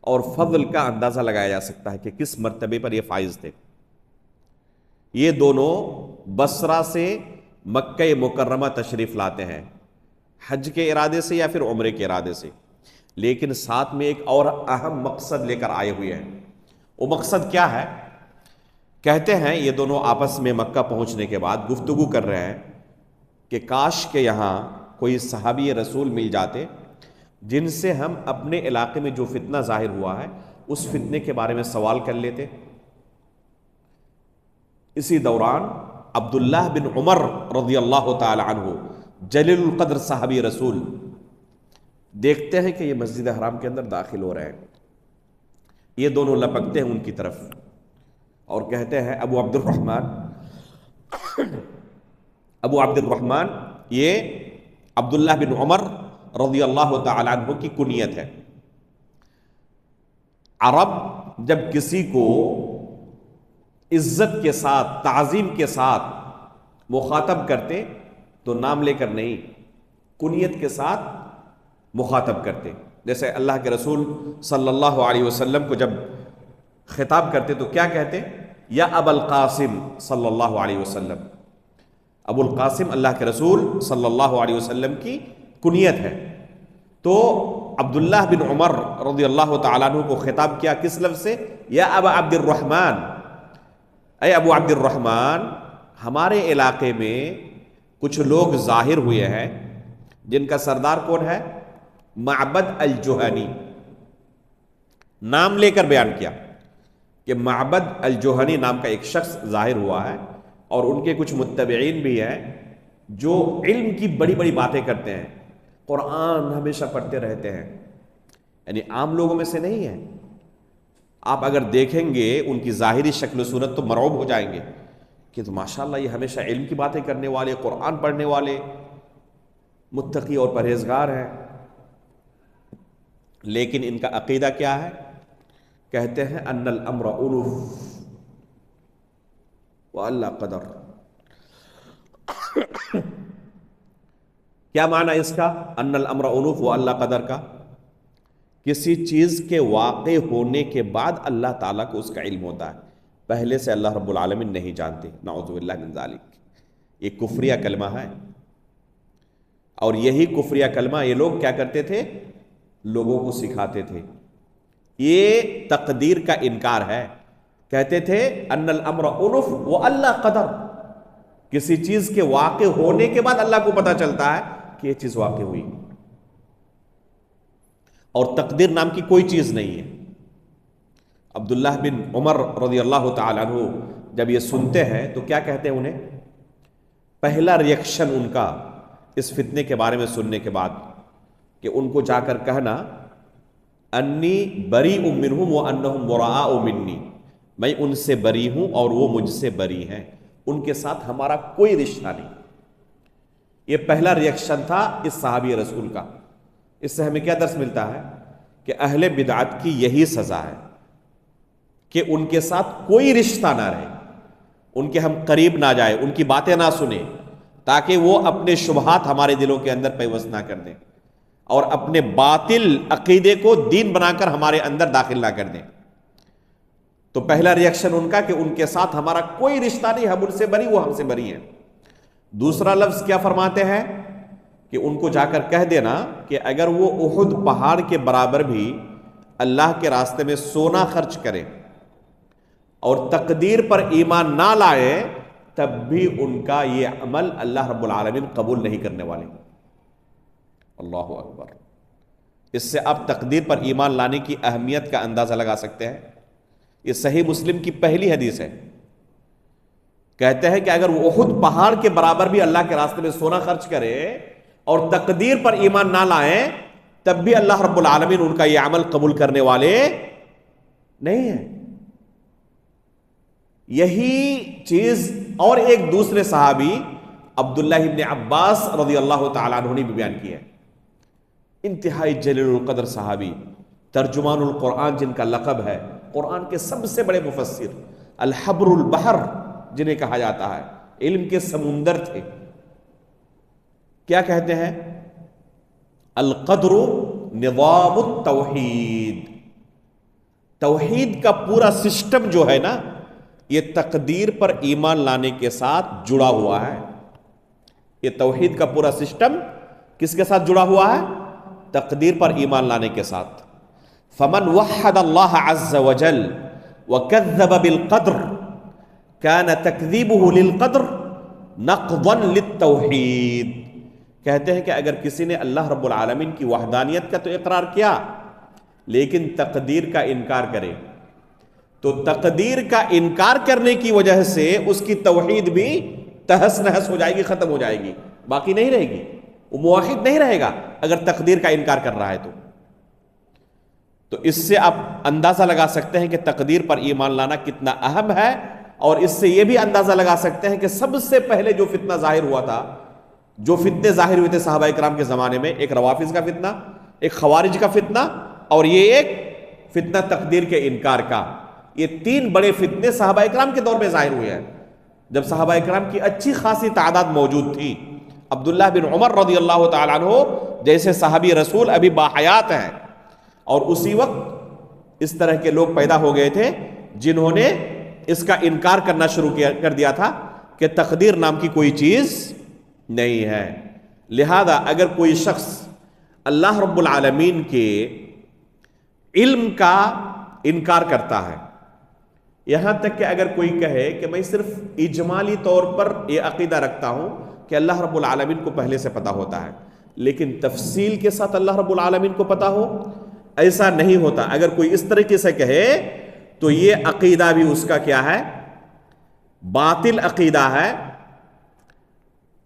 اور فضل کا اندازہ لگایا جا سکتا ہے کہ کس مرتبے پر یہ فائز تھے. یہ دونوں بصرہ سے مکہ مکرمہ تشریف لاتے ہیں، حج کے ارادے سے یا پھر عمرے کے ارادے سے، لیکن ساتھ میں ایک اور اہم مقصد لے کر آئے ہوئے ہیں. وہ مقصد کیا ہے؟ کہتے ہیں یہ دونوں آپس میں مکہ پہنچنے کے بعد گفتگو کر رہے ہیں کہ کاش کے یہاں کوئی صحابی رسول مل جاتے جن سے ہم اپنے علاقے میں جو فتنہ ظاہر ہوا ہے اس فتنے کے بارے میں سوال کر لیتے. اسی دوران عبداللہ بن عمر رضی اللہ تعالی عنہ جلیل القدر صحابی رسول دیکھتے ہیں کہ یہ مسجد حرام کے اندر داخل ہو رہے ہیں. یہ دونوں لپکتے ہیں ان کی طرف اور کہتے ہیں ابو عبد الرحمن، یہ عبداللہ بن عمر رضی اللہ تعالی عنہ کی کنیت ہے. عرب جب کسی کو عزت کے ساتھ، تعظیم کے ساتھ مخاطب کرتے تو نام لے کر نہیں، کنیت کے ساتھ مخاطب کرتے. جیسے اللہ کے رسول صلی اللہ علیہ وسلم کو جب خطاب کرتے تو کیا کہتے؟ یا ابا القاسم صلی اللہ علیہ وسلم. ابو القاسم اللہ کے رسول صلی اللہ علیہ وسلم کی کنیت ہے. تو عبداللہ بن عمر رضی اللہ تعالیٰ عنہ کو خطاب کیا کس لفظ سے؟ یا ابا عبد الرحمن، اے ابو عبد الرحمن. ہمارے علاقے میں کچھ لوگ ظاہر ہوئے ہیں جن کا سردار کون ہے؟ معبد الجہنی. نام لے کر بیان کیا کہ معبد الجہنی نام کا ایک شخص ظاہر ہوا ہے، اور ان کے کچھ متبعین بھی ہیں جو علم کی بڑی بڑی باتیں کرتے ہیں، قرآن ہمیشہ پڑھتے رہتے ہیں، یعنی عام لوگوں میں سے نہیں ہیں. آپ اگر دیکھیں گے ان کی ظاہری شکل و صورت تو مرعوب ہو جائیں گے کہ تو ماشاءاللہ یہ ہمیشہ علم کی باتیں کرنے والے، قرآن پڑھنے والے، متقی اور پرہیزگار ہیں. لیکن ان کا عقیدہ کیا ہے؟ کہتے ہیں ان الامر انف واللہ قدر. کیا معنی اس کا؟ ان الامر انف واللہ قدر کا کسی چیز کے واقع ہونے کے بعد اللہ تعالیٰ کو اس کا علم ہوتا ہے، پہلے سے اللہ رب العالمین نہیں جانتے. نعوذ باللہ من ذالک. یہ کفریہ کلمہ ہے، اور یہی کفریہ کلمہ یہ لوگ کیا کرتے تھے؟ لوگوں کو سکھاتے تھے. یہ تقدیر کا انکار ہے. کہتے تھے ان الامر انف واللہ قدر، کسی چیز کے واقع ہونے کے بعد اللہ کو پتہ چلتا ہے کہ یہ چیز واقع ہوئی، اور تقدیر نام کی کوئی چیز نہیں ہے. عبداللہ بن عمر رضی اللہ تعالیٰ عنہ جب یہ سنتے ہیں تو کیا کہتے ہیں انہیں؟ پہلا ریئیکشن ان کا اس فتنے کے بارے میں سننے کے بعد کہ ان کو جا کر کہنا انی بریء منہم وانہم براء منی، میں ان سے بری ہوں اور وہ مجھ سے بری ہیں، ان کے ساتھ ہمارا کوئی رشتہ نہیں. یہ پہلا ریئیکشن تھا اس صحابی رسول کا. اس سے ہمیں کیا درس ملتا ہے؟ کہ اہل بدعت کی یہی سزا ہے کہ ان کے ساتھ کوئی رشتہ نہ رہے، ان کے ہم قریب نہ جائیں، ان کی باتیں نہ سنیں، تاکہ وہ اپنے شبہات ہمارے دلوں کے اندر پیوست نہ کر دیں اور اپنے باطل عقیدے کو دین بنا کر ہمارے اندر داخل نہ کر دیں. تو پہلا ریئیکشن ان کا کہ ان کے ساتھ ہمارا کوئی رشتہ نہیں، ہم ان سے بری، وہ ہم سے بری ہیں. دوسرا لفظ کیا فرماتے ہیں کہ ان کو جا کر کہہ دینا کہ اگر وہ احد پہاڑ کے برابر بھی اللہ کے راستے میں سونا خرچ کریں اور تقدیر پر ایمان نہ لائے تب بھی ان کا یہ عمل اللہ رب العالمین قبول نہیں کرنے والے. اللہ اکبر. اس سے آپ تقدیر پر ایمان لانے کی اہمیت کا اندازہ لگا سکتے ہیں. یہ صحیح مسلم کی پہلی حدیث ہے. کہتے ہیں کہ اگر وہ احد پہاڑ کے برابر بھی اللہ کے راستے میں سونا خرچ کرے اور تقدیر پر ایمان نہ لائیں تب بھی اللہ رب العالمین ان کا یہ عمل قبول کرنے والے نہیں ہیں. یہی چیز اور ایک دوسرے صحابی عبداللہ ابن عباس رضی اللہ تعالیٰ عنہ نے بھی بیان کی ہے. انتہائی جلیل القدر صحابی، ترجمان القرآن جن کا لقب ہے، قرآن کے سب سے بڑے مفسر، الحبر البحر جنہیں کہا جاتا ہے، علم کے سمندر تھے. کیا کہتے ہیں؟ القدر نظام التوحید. توحید کا پورا سسٹم جو ہے نا یہ تقدیر پر ایمان لانے کے ساتھ جڑا ہوا ہے. یہ توحید کا پورا سسٹم کس کے ساتھ جڑا ہوا ہے؟ تقدیر پر ایمان لانے کے ساتھ. فمن وحد اللہ عز وجل وکذب بالقدر کان تکذیبہ للقدر نقضا للتوحید. کہتے ہیں کہ اگر کسی نے اللہ رب العالمین کی وحدانیت کا تو اقرار کیا لیکن تقدیر کا انکار کرے تو تقدیر کا انکار کرنے کی وجہ سے اس کی توحید بھی تہس نہس ہو جائے گی، ختم ہو جائے گی، باقی نہیں رہے گی. وہ موحد نہیں رہے گا اگر تقدیر کا انکار کر رہا ہے تو اس سے آپ اندازہ لگا سکتے ہیں کہ تقدیر پر ایمان لانا کتنا اہم ہے. اور اس سے یہ بھی اندازہ لگا سکتے ہیں کہ سب سے پہلے جو فتنہ ظاہر ہوا تھا، جو فتنے ظاہر ہوئے تھے صحابہ کرام کے زمانے میں، ایک روافض کا فتنہ، ایک خوارج کا فتنہ اور یہ ایک فتنہ تقدیر کے انکار کا. یہ تین بڑے فتنے صحابہ کرام کے دور میں ظاہر ہوئے ہیں. جب صحابہ کرام کی اچھی خاصی تعداد موجود تھی، عبداللہ بن عمر رضی اللہ تعالیٰ عنہ جیسے صحابی رسول ابھی باحیات ہیں، اور اسی وقت اس طرح کے لوگ پیدا ہو گئے تھے جنہوں نے اس کا انکار کرنا شروع کر دیا تھا کہ تقدیر نام کی کوئی چیز نہیں ہے۔ لہذا اگر کوئی شخص اللہ رب العالمین کے علم کا انکار کرتا ہے، یہاں تک کہ اگر کوئی کہے کہ میں صرف اجمالی طور پر یہ عقیدہ رکھتا ہوں کہ اللہ رب العالمین کو پہلے سے پتا ہوتا ہے، لیکن تفصیل کے ساتھ اللہ رب العالمین کو پتا ہو، ایسا نہیں ہوتا۔ اگر کوئی اس طریقے سے کہے تو یہ عقیدہ بھی اس کا کیا ہے؟ باطل عقیدہ ہے۔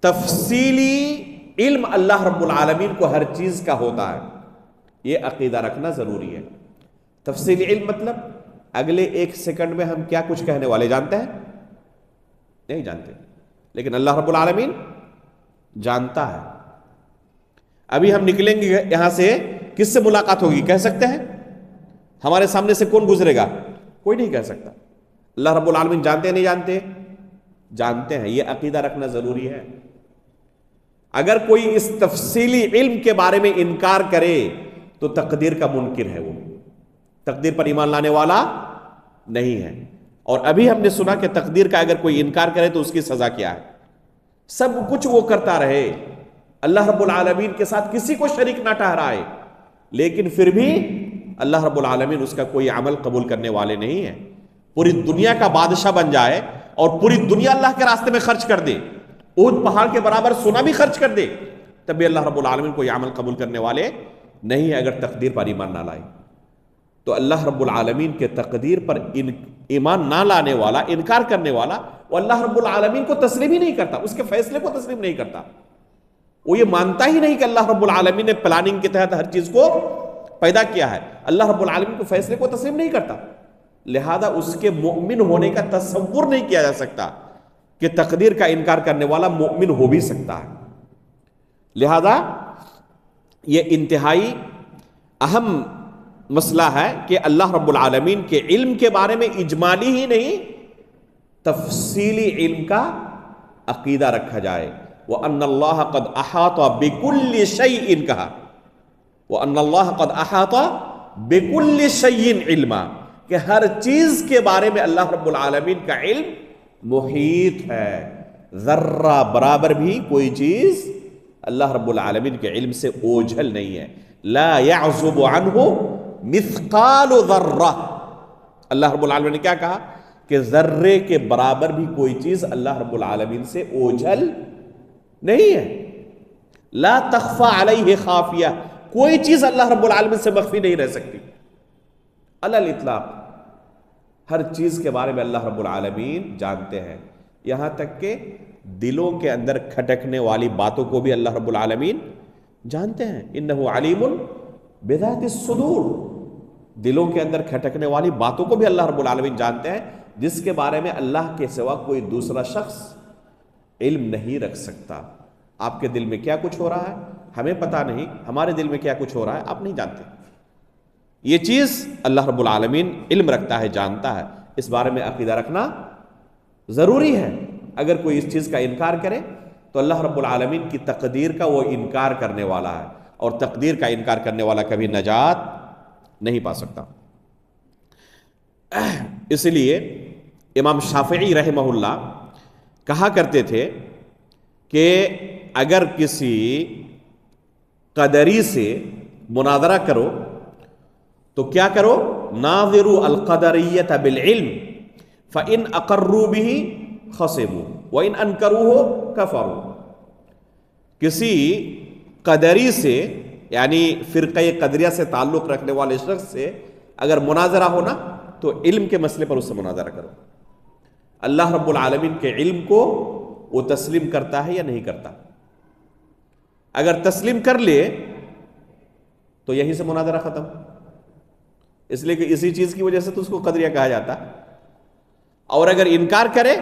تفصیلی علم اللہ رب العالمین کو ہر چیز کا ہوتا ہے، یہ عقیدہ رکھنا ضروری ہے۔ تفصیلی علم مطلب اگلے 1 سیکنڈ میں ہم کیا کچھ کہنے والے جانتے ہیں؟ نہیں جانتے، لیکن اللہ رب العالمین جانتا ہے۔ ابھی ہم نکلیں گے یہاں سے، کس سے ملاقات ہوگی کہہ سکتے ہیں؟ ہمارے سامنے سے کون گزرے گا؟ کوئی نہیں کہہ سکتا۔ اللہ رب العالمین جانتے ہیں نہیں جانتے؟ جانتے ہیں۔ یہ عقیدہ رکھنا ضروری ہے۔ اگر کوئی اس تفصیلی علم کے بارے میں انکار کرے تو تقدیر کا منکر ہے، وہ تقدیر پر ایمان لانے والا نہیں ہے۔ اور ابھی ہم نے سنا کہ تقدیر کا اگر کوئی انکار کرے تو اس کی سزا کیا ہے؟ سب کچھ وہ کرتا رہے، اللہ رب العالمین کے ساتھ کسی کو شریک نہ ٹھہرائے، لیکن پھر بھی اللہ رب العالمین اس کا کوئی عمل قبول کرنے والے نہیں ہیں۔ پوری دنیا کا بادشاہ بن جائے اور پوری دنیا اللہ کے راستے میں خرچ کر دے، اونٹ پہاڑ کے برابر سونا بھی خرچ کر دے، تب بھی اللہ رب العالمین کوئی عمل قبول کرنے والے نہیں ہے اگر تقدیر پر ایمان نہ لائے۔ تو اللہ رب العالمین کے تقدیر پر ایمان نہ لانے والا، انکار کرنے والا، وہ اللہ رب العالمین کو تسلیم ہی نہیں کرتا، اس کے فیصلے کو تسلیم نہیں کرتا۔ وہ یہ مانتا ہی نہیں کہ اللہ رب العالمین نے پلاننگ کے تحت ہر چیز کو پیدا کیا ہے، اللہ رب العالمین کو فیصلے کو تسلیم نہیں کرتا۔ لہذا اس کے مؤمن ہونے کا تصور نہیں کیا جا سکتا کہ تقدیر کا انکار کرنے والا مؤمن ہو بھی سکتا ہے۔ لہذا یہ انتہائی اہم مسئلہ ہے کہ اللہ رب العالمین کے علم کے بارے میں اجمالی ہی نہیں، تفصیلی علم کا عقیدہ رکھا جائے۔ وَأَنَّ اللَّهَ قَدْ أَحَاطَ بِكُلِّ شَيْءٍ کہا، وَأَنَّ اللَّهَ قَدْ أَحَاطَ بِكُلِّ شَيْءٍ عِلْمًا، کہ ہر چیز کے بارے میں اللہ رب العالمین کا علم محیط ہے۔ ذرہ برابر بھی کوئی چیز اللہ رب العالمین کے علم سے اوجھل نہیں ہے۔ لا يعزب عنہ مثقال ذرہ، اللہ رب العالمین نے کیا کہا کہ ذرے کے برابر بھی کوئی چیز اللہ رب العالمین سے اوجھل نہیں ہے۔ لا تخفى علیہ خافیہ، کوئی چیز اللہ رب العالمین سے مخفی نہیں رہ سکتی علی الاطلاق۔ ہر چیز کے بارے میں اللہ رب العالمین جانتے ہیں، یہاں تک کہ دلوں کے اندر کھٹکنے والی باتوں کو بھی اللہ رب العالمین جانتے ہیں۔ انہ علیم بذات الصدور، دلوں کے اندر کھٹکنے والی باتوں کو بھی اللہ رب العالمین جانتے ہیں، جس کے بارے میں اللہ کے سوا کوئی دوسرا شخص علم نہیں رکھ سکتا۔ آپ کے دل میں کیا کچھ ہو رہا ہے ہمیں پتہ نہیں، ہمارے دل میں کیا کچھ ہو رہا ہے آپ نہیں جانتے۔ یہ چیز اللہ رب العالمین علم رکھتا ہے، جانتا ہے، اس بارے میں عقیدہ رکھنا ضروری ہے۔ اگر کوئی اس چیز کا انکار کرے تو اللہ رب العالمین کی تقدیر کا وہ انکار کرنے والا ہے، اور تقدیر کا انکار کرنے والا کبھی نجات نہیں پا سکتا۔ اس لیے امام شافعی رحمہ اللہ کہا کرتے تھے کہ اگر کسی قدری سے مناظرہ کرو تو کیا کرو؟ ناظروا القدریۃ بالعلم فإن اقروا به خصموا وإن انکروه کفروا۔ کسی قدری سے، یعنی فرقہ قدریہ سے تعلق رکھنے والے شخص سے اگر مناظرہ ہونا تو علم کے مسئلے پر اس سے مناظرہ کرو۔ اللہ رب العالمین کے علم کو وہ تسلیم کرتا ہے یا نہیں کرتا؟ اگر تسلیم کر لے تو یہیں سے مناظرہ ختم، اس لیے کہ اسی چیز کی وجہ سے تو اس کو قدریہ کہا جاتا، اور اگر انکار کرے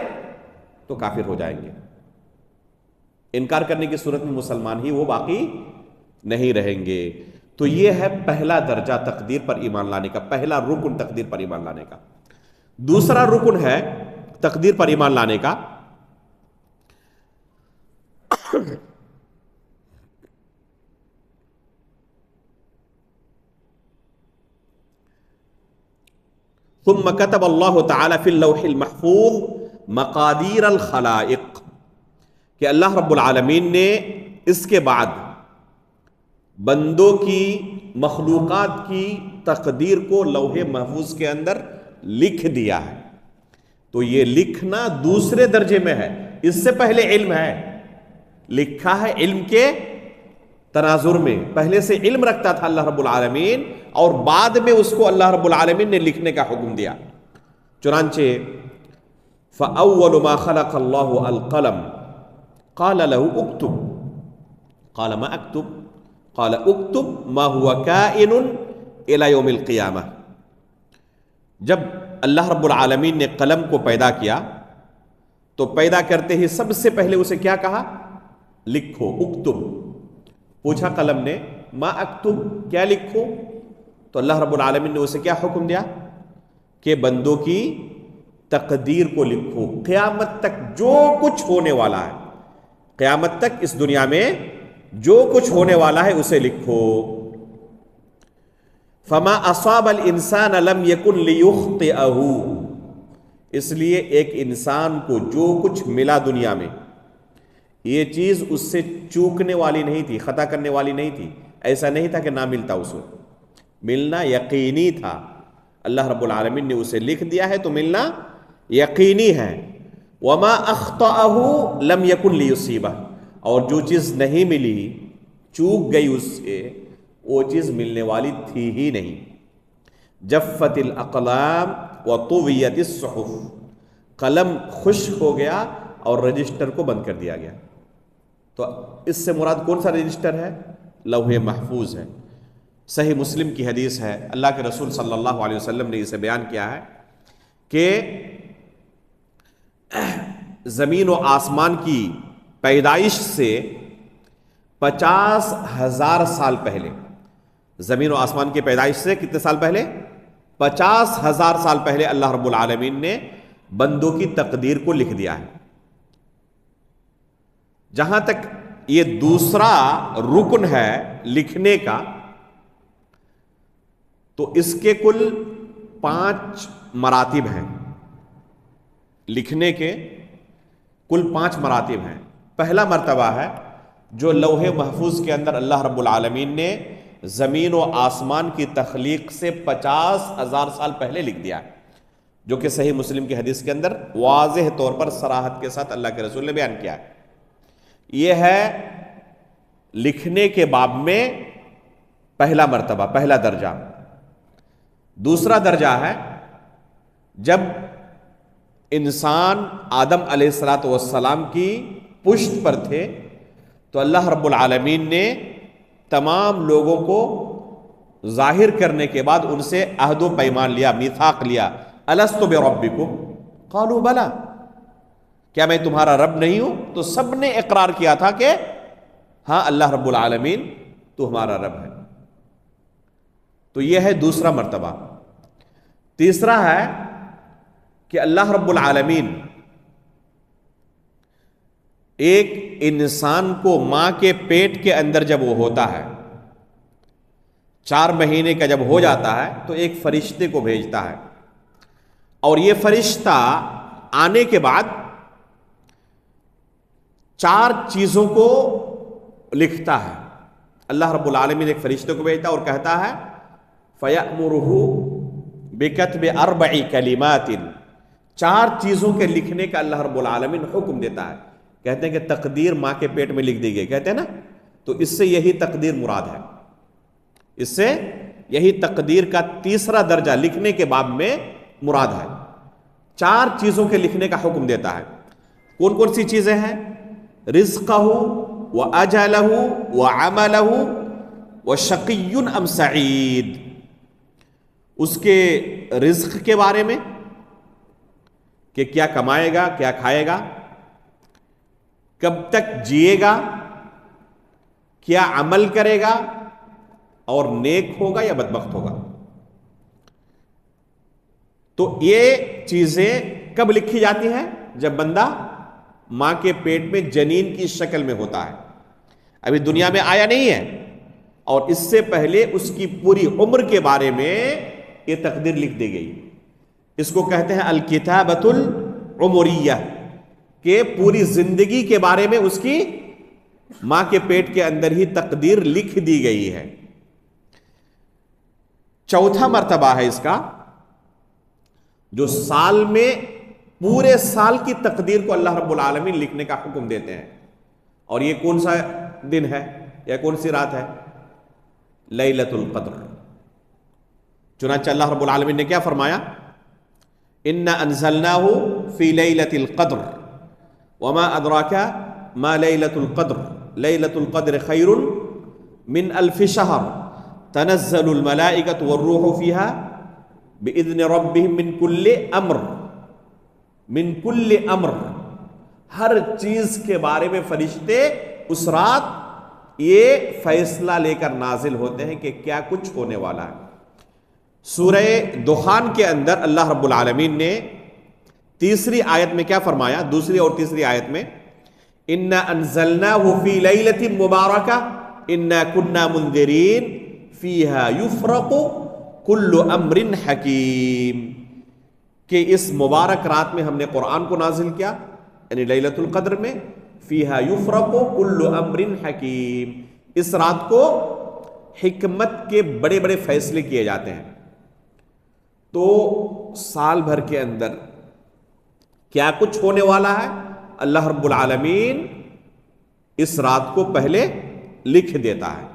تو کافر ہو جائیں گے۔ انکار کرنے کی صورت میں مسلمان ہی وہ باقی نہیں رہیں گے۔ تو یہ ہے پہلا درجہ تقدیر پر ایمان لانے کا، پہلا رکن تقدیر پر ایمان لانے کا۔ دوسرا رکن ہے تقدیر پر ایمان لانے کا ثم كتب اللہ تعالی فی اللوح المحفوظ مقادیر الخلائق، کہ اللہ رب العالمین نے اس کے بعد بندوں کی، مخلوقات کی تقدیر کو لوح محفوظ کے اندر لکھ دیا ہے۔ تو یہ لکھنا دوسرے درجے میں ہے، اس سے پہلے علم ہے، لکھا ہے علم کے تناظر میں، پہلے سے علم رکھتا تھا اللہ رب العالمین، اور بعد میں اس کو اللہ رب العالمین نے لکھنے کا حکم دیا۔ چنانچہ فَأَوَّلُ مَا خَلَقَ اللَّهُ الْقَلَمَ قَالَ لَهُ اُكْتُبْ قَالَ مَا أَكْتُبْ قَالَ اُكْتُبْ مَا هُوَ كَائِنٌ إِلَى يَوْمِ الْقِيَامَةِ۔ جب اللہ رب العالمین نے قلم کو پیدا کیا تو پیدا کرتے ہی سب سے پہلے اسے کیا کہا؟ لکھو، اکتب۔ پوچھا قلم نے ما اکتب، کیا لکھو؟ تو اللہ رب العالمین نے اسے کیا حکم دیا کہ بندوں کی تقدیر کو لکھو، قیامت تک جو کچھ ہونے والا ہے، قیامت تک اس دنیا میں جو کچھ ہونے والا ہے اسے لکھو۔ فما اصاب الانسان لم یکن لیخطئہ، اس لیے ایک انسان کو جو کچھ ملا دنیا میں، یہ چیز اس سے چوکنے والی نہیں تھی، خطا کرنے والی نہیں تھی، ایسا نہیں تھا کہ نہ ملتا، اسے ملنا یقینی تھا۔ اللہ رب العالمین نے اسے لکھ دیا ہے تو ملنا یقینی ہے۔ وما اخطأہ لم یکن لیصیبہ، اور جو چیز نہیں ملی، چوک گئی اس سے، وہ چیز ملنے والی تھی ہی نہیں۔ جفت الاقلام وطویت الصحف، قلم خشک ہو گیا اور رجسٹر کو بند کر دیا گیا۔ تو اس سے مراد کون سا رجسٹر ہے؟ لوح محفوظ ہے۔ صحیح مسلم کی حدیث ہے، اللہ کے رسول صلی اللہ علیہ وسلم نے اسے بیان کیا ہے کہ زمین و آسمان کی پیدائش سے 50,000 سال پہلے، زمین و آسمان کی پیدائش سے کتنے سال پہلے؟ 50,000 سال پہلے اللہ رب العالمین نے بندوں کی تقدیر کو لکھ دیا ہے۔ جہاں تک یہ دوسرا رکن ہے لکھنے کا، تو اس کے کل 5 مراتب ہیں، لکھنے کے کل 5 مراتب ہیں۔ پہلا مرتبہ ہے جو لوح محفوظ کے اندر اللہ رب العالمین نے زمین و آسمان کی تخلیق سے 50,000 سال پہلے لکھ دیا ہے، جو کہ صحیح مسلم کی حدیث کے اندر واضح طور پر صراحت کے ساتھ اللہ کے رسول نے بیان کیا ہے۔ یہ ہے لکھنے کے باب میں پہلا مرتبہ، پہلا درجہ۔ دوسرا درجہ ہے جب انسان آدم علیہ السلام کی پشت پر تھے تو اللہ رب العالمین نے تمام لوگوں کو ظاہر کرنے کے بعد ان سے عہد و پیمان لیا، میثاق لیا۔ الست بربکم قالوا بلا، کیا میں تمہارا رب نہیں ہوں؟ تو سب نے اقرار کیا تھا کہ ہاں اللہ رب العالمین تو ہمارا رب ہے۔ تو یہ ہے دوسرا مرتبہ۔ تیسرا ہے کہ اللہ رب العالمین ایک انسان کو ماں کے پیٹ کے اندر جب وہ ہوتا ہے، 4 مہینے کا جب ہو جاتا ہے تو ایک فرشتے کو بھیجتا ہے، اور یہ فرشتہ آنے کے بعد 4 چیزوں کو لکھتا ہے۔ اللہ رب العالمین ایک فرشتے کو بھیجتا ہے اور کہتا ہے فَيَأْمُرُهُ بِكَتْبِ 4 كَلِمَاتٍ، 4 چیزوں کے لکھنے کا اللہ رب العالمین حکم دیتا ہے۔ کہتے ہیں کہ تقدیر ماں کے پیٹ میں لکھ دی گئی، کہتے ہیں نا، تو اس سے یہی تقدیر مراد ہے، اس سے یہی تقدیر کا تیسرا درجہ لکھنے کے باب میں مراد ہے۔ 4 چیزوں کے لکھنے کا حکم دیتا ہے۔ کون کون سی چیزیں ہیں؟ رزقہ وَأَجَلَهُ وَعَمَلَهُ وَشَقِيٌّ أَمْ سَعِيدٌ، اس کے رزق کے بارے میں کہ کیا کمائے گا، کیا کھائے گا، کب تک جیے گا، کیا عمل کرے گا، اور نیک ہوگا یا بدبخت ہوگا۔ تو یہ چیزیں کب لکھی جاتی ہیں؟ جب بندہ ماں کے پیٹ میں جنین کی شکل میں ہوتا ہے، ابھی دنیا میں آیا نہیں ہے، اور اس سے پہلے اس کی پوری عمر کے بارے میں یہ تقدیر لکھ دی گئی۔ اس کو کہتے ہیں الکتابۃ العمریہ، کہ پوری زندگی کے بارے میں اس کی ماں کے پیٹ کے اندر ہی تقدیر لکھ دی گئی ہے۔ چوتھا مرتبہ ہے اس کا، جو سال میں پورے سال کی تقدیر کو اللہ رب العالمین لکھنے کا حکم دیتے ہیں، اور یہ کون سا دن ہے یا کون سی رات ہے؟ لیلۃ القدر۔ چنانچہ اللہ رب العالمین نے کیا فرمایا؟ اِنَّا أَنزَلْنَاهُ فِي لَيْلَةِ الْقَدْرِ وَمَا أَدْرَاكَ مَا لَيْلَةُ الْقَدْرِ لَيْلَةُ الْقَدْرِ خَيْرٌ مِّنْ أَلْفِ شَهْرٍ تَنَزَّلُ الْمَلَائِكَةُ وَالرُّوحُ فِيهَا بِإِذْنِ رَبِّهِم مِّن كُلِّ أَمْرٍ، من کل امر، ہر چیز کے بارے میں فرشتے اس رات یہ فیصلہ لے کر نازل ہوتے ہیں کہ کیا کچھ ہونے والا ہے۔ سورہ دخان کے اندر اللہ رب العالمین نے تیسری آیت میں کیا فرمایا؟ دوسری اور تیسری آیت میں اِنَّا أَنزَلْنَاهُ فِي لَيْلَةٍ مُبَارَكَةٍ إِنَّا كُنَّا مُنذِرِينَ فِيهَا يُفْرَقُ كُلُّ أَمْرٍ حَكِيمٍ، کہ اس مبارک رات میں ہم نے قرآن کو نازل کیا، یعنی لیلۃ القدر میں، فیہا یفرق کل امر حکیم، اس رات کو حکمت کے بڑے بڑے فیصلے کیے جاتے ہیں۔ تو سال بھر کے اندر کیا کچھ ہونے والا ہے اللہ رب العالمین اس رات کو پہلے لکھ دیتا ہے۔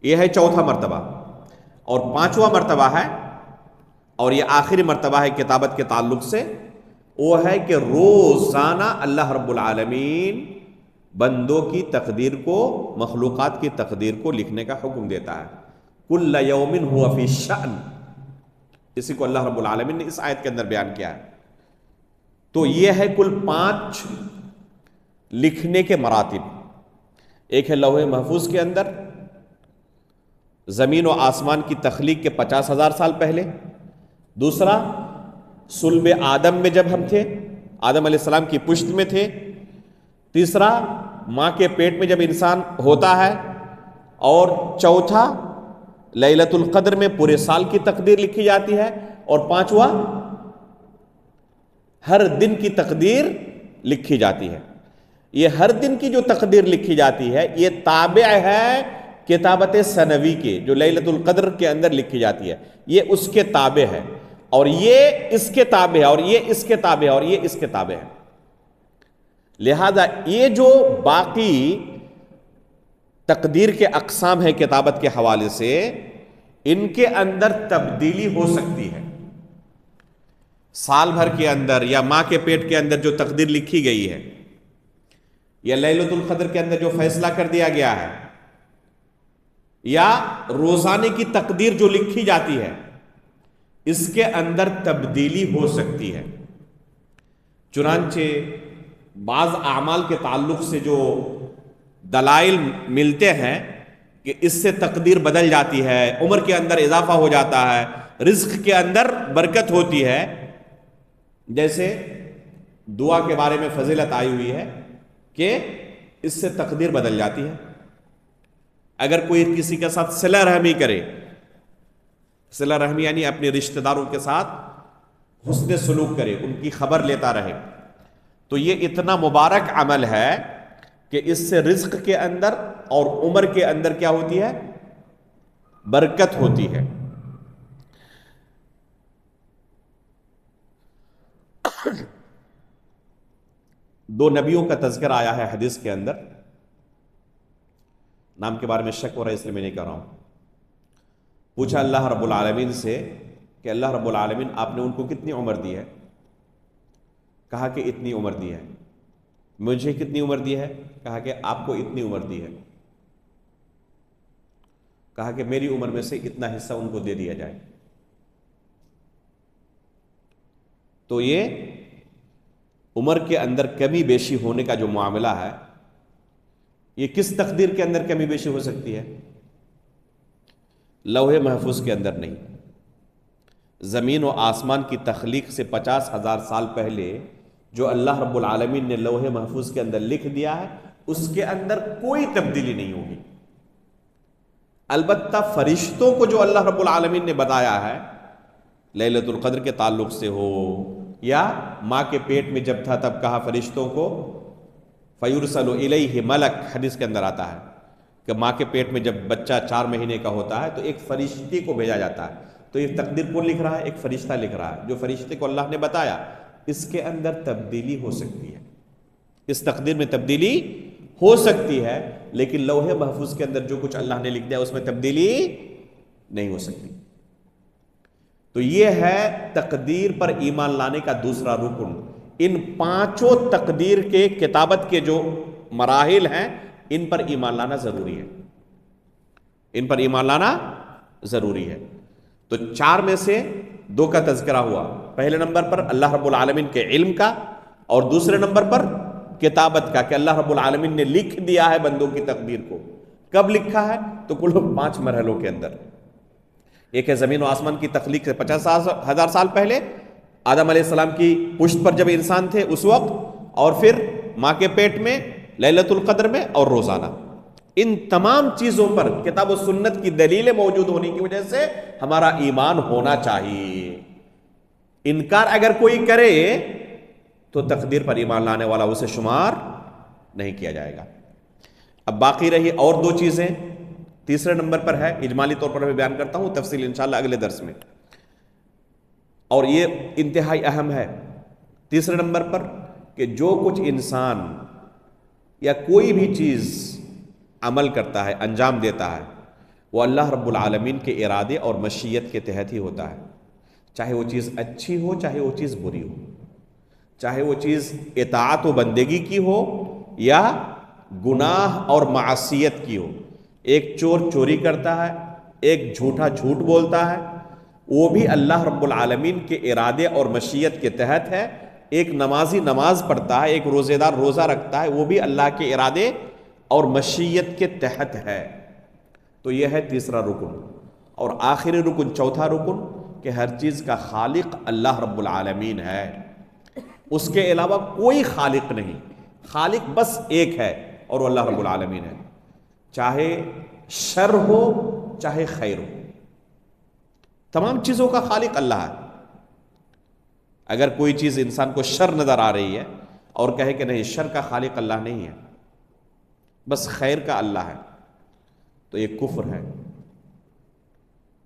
یہ ہے چوتھا مرتبہ۔ اور پانچواں مرتبہ ہے، اور یہ آخری مرتبہ ہے کتابت کے تعلق سے، وہ ہے کہ روزانہ اللہ رب العالمین بندوں کی تقدیر کو، مخلوقات کی تقدیر کو لکھنے کا حکم دیتا ہے۔ کل یوم ہوا فی شأن، اسی کو اللہ رب العالمین نے اس آیت کے اندر بیان کیا ہے۔ تو یہ ہے کل 5 لکھنے کے مراتب۔ ایک ہے لوح محفوظ کے اندر، زمین و آسمان کی تخلیق کے 50,000 سال پہلے۔ دوسرا، صلب آدم میں جب ہم تھے، آدم علیہ السلام کی پشت میں تھے۔ تیسرا، ماں کے پیٹ میں جب انسان ہوتا ہے۔ اور چوتھا، لیلۃ القدر میں پورے سال کی تقدیر لکھی جاتی ہے۔ اور پانچواں، ہر دن کی تقدیر لکھی جاتی ہے۔ یہ ہر دن کی جو تقدیر لکھی جاتی ہے یہ تابع ہے کتابت سنوی کے، جو لیلۃ القدر کے اندر لکھی جاتی ہے، یہ اس کے تابع ہے، اور یہ اس کے تابع ہے، اور یہ اس کے تابع ہے، اور یہ اس کے تابع ہے۔ لہذا یہ جو باقی تقدیر کے اقسام ہیں کتابت کے حوالے سے، ان کے اندر تبدیلی ہو سکتی ہے۔ سال بھر کے اندر یا ماں کے پیٹ کے اندر جو تقدیر لکھی گئی ہے، یا لیلۃ القدر کے اندر جو فیصلہ کر دیا گیا ہے، یا روزانے کی تقدیر جو لکھی جاتی ہے، اس کے اندر تبدیلی ہو سکتی ہے۔ چنانچہ بعض اعمال کے تعلق سے جو دلائل ملتے ہیں کہ اس سے تقدیر بدل جاتی ہے، عمر کے اندر اضافہ ہو جاتا ہے، رزق کے اندر برکت ہوتی ہے، جیسے دعا کے بارے میں فضیلت آئی ہوئی ہے کہ اس سے تقدیر بدل جاتی ہے۔ اگر کوئی کسی کے ساتھ صلہ رحمی کرے، صلہ رحمی یعنی اپنے رشتہ داروں کے ساتھ حسن سلوک کرے، ان کی خبر لیتا رہے، تو یہ اتنا مبارک عمل ہے کہ اس سے رزق کے اندر اور عمر کے اندر کیا ہوتی ہے؟ برکت ہوتی ہے۔ دو نبیوں کا تذکر آیا ہے حدیث کے اندر، نام کے بارے میں شک ہو رہا ہے اس لیے میں نہیں کہہ رہا ہوں۔ پوچھا اللہ رب العالمین سے کہ اللہ رب العالمین آپ نے ان کو کتنی عمر دی ہے؟ کہا کہ اتنی عمر دی ہے۔ مجھے کتنی عمر دی ہے؟ کہا کہ آپ کو اتنی عمر دی ہے۔ کہا کہ میری عمر میں سے اتنا حصہ ان کو دے دیا جائے۔ تو یہ عمر کے اندر کمی بیشی ہونے کا جو معاملہ ہے، یہ کس تقدیر کے اندر کمی بیشی ہو سکتی ہے؟ لوح محفوظ کے اندر نہیں، زمین و آسمان کی تخلیق سے 50,000 سال پہلے جو اللہ رب العالمین نے لوح محفوظ کے اندر لکھ دیا ہے اس کے اندر کوئی تبدیلی نہیں ہوگی۔ البتہ فرشتوں کو جو اللہ رب العالمین نے بتایا ہے لیلۃ القدر کے تعلق سے ہو، یا ماں کے پیٹ میں جب تھا تب کہا فرشتوں کو فَيُرْسَلُ إِلَيْهِ مَلَک، حدیث کے اندر آتا ہے کہ ماں کے پیٹ میں جب بچہ 4 مہینے کا ہوتا ہے تو ایک فرشتے کو بھیجا جاتا ہے۔ تو یہ تقدیر کون لکھ رہا ہے؟ ایک فرشتہ لکھ رہا ہے، جو فرشتے کو اللہ نے بتایا۔ اس کے اندر تبدیلی ہو سکتی ہے، اس تقدیر میں تبدیلی ہو سکتی ہے، لیکن لوح محفوظ کے اندر جو کچھ اللہ نے لکھ دیا اس میں تبدیلی نہیں ہو سکتی۔ تو یہ ہے تقدیر پر ایمان لانے کا دوسرا رکن۔ ان 5 تقدیر کے کتابت کے جو مراحل ہیں ان پر ایمان لانا ضروری ہے، ان پر ایمان لانا ضروری ہے۔ تو 4 میں سے 2 کا تذکرہ ہوا، پہلے نمبر پر اللہ رب العالمین کے علم کا، اور دوسرے نمبر پر کتابت کا، کہ اللہ رب العالمین نے لکھ دیا ہے بندوں کی تقدیر کو۔ کب لکھا ہے؟ تو کل 5 مرحلوں کے اندر۔ ایک ہے زمین و آسمان کی تخلیق سے 50,000 سال پہلے، آدم علیہ السلام کی پشت پر جب انسان تھے اس وقت، اور پھر ماں کے پیٹ میں، لیلۃ القدر میں، اور روزانہ۔ ان تمام چیزوں پر کتاب و سنت کی دلیلیں موجود ہونے کی وجہ سے ہمارا ایمان ہونا چاہیے۔ انکار اگر کوئی کرے تو تقدیر پر ایمان لانے والا اسے شمار نہیں کیا جائے گا۔ اب باقی رہی اور 2 چیزیں، تیسرے نمبر پر ہے، اجمالی طور پر میں بیان کرتا ہوں، تفصیل انشاءاللہ اگلے درس میں، اور یہ انتہائی اہم ہے۔ تیسرے نمبر پر کہ جو کچھ انسان یا کوئی بھی چیز عمل کرتا ہے، انجام دیتا ہے، وہ اللہ رب العالمین کے ارادے اور مشیت کے تحت ہی ہوتا ہے، چاہے وہ چیز اچھی ہو چاہے وہ چیز بری ہو، چاہے وہ چیز اطاعت و بندگی کی ہو یا گناہ اور معصیت کی ہو۔ ایک چور چوری کرتا ہے، ایک جھوٹا جھوٹ بولتا ہے، وہ بھی اللہ رب العالمین کے ارادے اور مشیت کے تحت ہے۔ ایک نمازی نماز پڑھتا ہے، ایک روزے دار روزہ رکھتا ہے، وہ بھی اللہ کے ارادے اور مشیت کے تحت ہے۔ تو یہ ہے تیسرا رکن۔ اور آخری رکن، چوتھا رکن، کہ ہر چیز کا خالق اللہ رب العالمین ہے، اس کے علاوہ کوئی خالق نہیں، خالق بس ایک ہے اور وہ اللہ رب العالمین ہے، چاہے شر ہو چاہے خیر ہو، تمام چیزوں کا خالق اللہ ہے۔ اگر کوئی چیز انسان کو شر نظر آ رہی ہے اور کہے کہ نہیں شر کا خالق اللہ نہیں ہے، بس خیر کا اللہ ہے، تو یہ کفر ہے،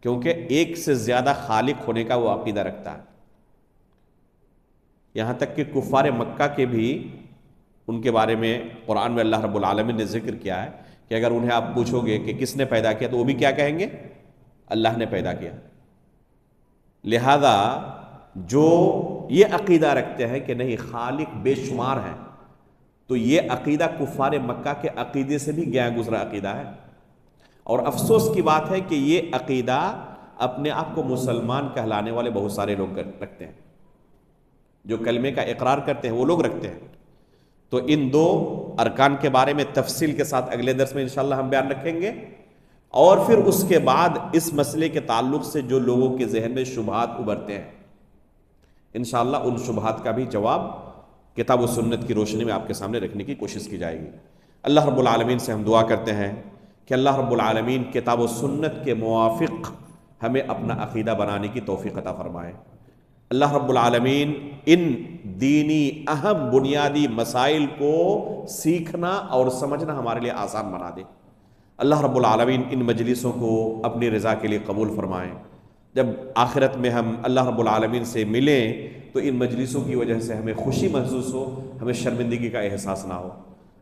کیونکہ ایک سے زیادہ خالق ہونے کا وہ عقیدہ رکھتا ہے۔ یہاں تک کہ کفار مکہ کے بھی ان کے بارے میں قرآن میں اللہ رب العالمین نے ذکر کیا ہے کہ اگر انہیں آپ پوچھو گے کہ کس نے پیدا کیا تو وہ بھی کیا کہیں گے؟ اللہ نے پیدا کیا۔ لہذا جو یہ عقیدہ رکھتے ہیں کہ نہیں خالق بے شمار ہیں، تو یہ عقیدہ کفار مکہ کے عقیدے سے بھی گیا گزرا عقیدہ ہے، اور افسوس کی بات ہے کہ یہ عقیدہ اپنے آپ کو مسلمان کہلانے والے بہت سارے لوگ رکھتے ہیں، جو کلمے کا اقرار کرتے ہیں وہ لوگ رکھتے ہیں۔ تو ان 2 ارکان کے بارے میں تفصیل کے ساتھ اگلے درس میں انشاءاللہ ہم بیان رکھیں گے، اور پھر اس کے بعد اس مسئلے کے تعلق سے جو لوگوں کے ذہن میں شبہات ابھرتے ہیں انشاءاللہ ان شبہات کا بھی جواب کتاب و سنت کی روشنی میں آپ کے سامنے رکھنے کی کوشش کی جائے گی۔ اللہ رب العالمین سے ہم دعا کرتے ہیں کہ اللہ رب العالمین کتاب و سنت کے موافق ہمیں اپنا عقیدہ بنانے کی توفیق عطا فرمائے۔ اللہ رب العالمین ان دینی اہم بنیادی مسائل کو سیکھنا اور سمجھنا ہمارے لیے آسان بنا دے۔ اللہ رب العالمین ان مجلسوں کو اپنی رضا کے لیے قبول فرمائیں۔ جب آخرت میں ہم اللہ رب العالمین سے ملیں تو ان مجلسوں کی وجہ سے ہمیں خوشی محسوس ہو، ہمیں شرمندگی کا احساس نہ ہو۔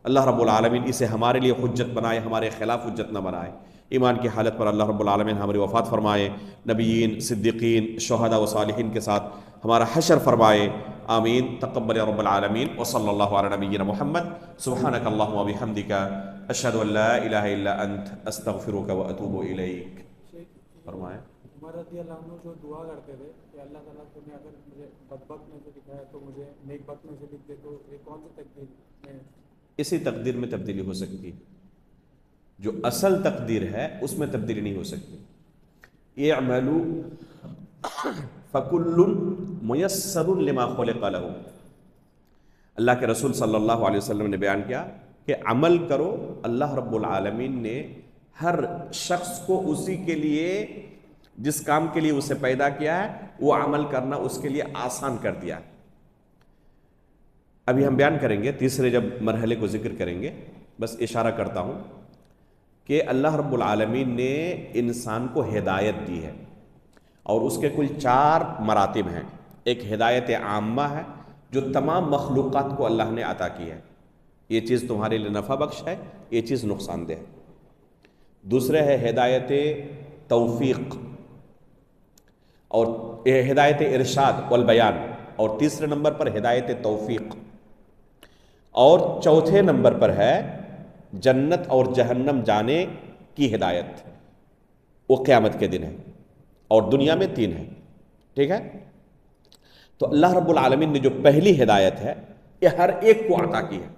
اللہ رب العالمین اسے ہمارے لیے حجت بنائے، ہمارے خلاف حجت نہ بنائے۔ ایمان کی حالت پر اللہ رب العالمین ہماری وفات فرمائے، نبیین، صدیقین، شہداء و صالحین کے ساتھ ہمارا حشر فرمائے، آمین۔ تقبل یا رب العالمین، وصلی اللہ علی نبینا محمد، سبحانک اللہم و بحمدک، اشہد ان لا الہ الا انت، استغفرک و اتوب الیک۔ فرمائے عمر رضی اللہ عنہ جو دعا کرتے تھے کہ اللہ تعالیٰ تو نے اگر مجھے بدبخت میں سے لکھا ہے تو مجھے نیک بخت میں سے لکھ دے، تو یہ کون سی تقدیر میں؟ اسی تقدیر میں تبدیلی ہو سکتی، جو اصل تقدیر ہے اس میں تبدیلی نہیں ہو سکتی۔ اعملوا فکل میسر لما خلق لہ، اللہ کے رسول صلی اللہ علیہ وسلم نے بیان کیا کہ عمل کرو، اللہ رب العالمین نے ہر شخص کو اسی کے لیے جس کام کے لیے اسے پیدا کیا ہے وہ عمل کرنا اس کے لیے آسان کر دیا ہے۔ ابھی ہم بیان کریں گے تیسرے جب مرحلے کو ذکر کریں گے، بس اشارہ کرتا ہوں کہ اللہ رب العالمین نے انسان کو ہدایت دی ہے اور اس کے کل 4 مراتب ہیں۔ ایک ہدایت عامہ ہے جو تمام مخلوقات کو اللہ نے عطا کی ہے، یہ چیز تمہارے لیے نفع بخش ہے، یہ چیز نقصان دہ ہے۔ دوسرے ہے ہدایت توفیق اور ہدایت ارشاد والبیان، اور تیسرے نمبر پر ہدایت توفیق، اور چوتھے نمبر پر ہے جنت اور جہنم جانے کی ہدایت، وہ قیامت کے دن ہے، اور دنیا میں 3 ہے۔ ٹھیک ہے، تو اللہ رب العالمین نے جو پہلی ہدایت ہے یہ ہر ایک کو عطا کی ہے،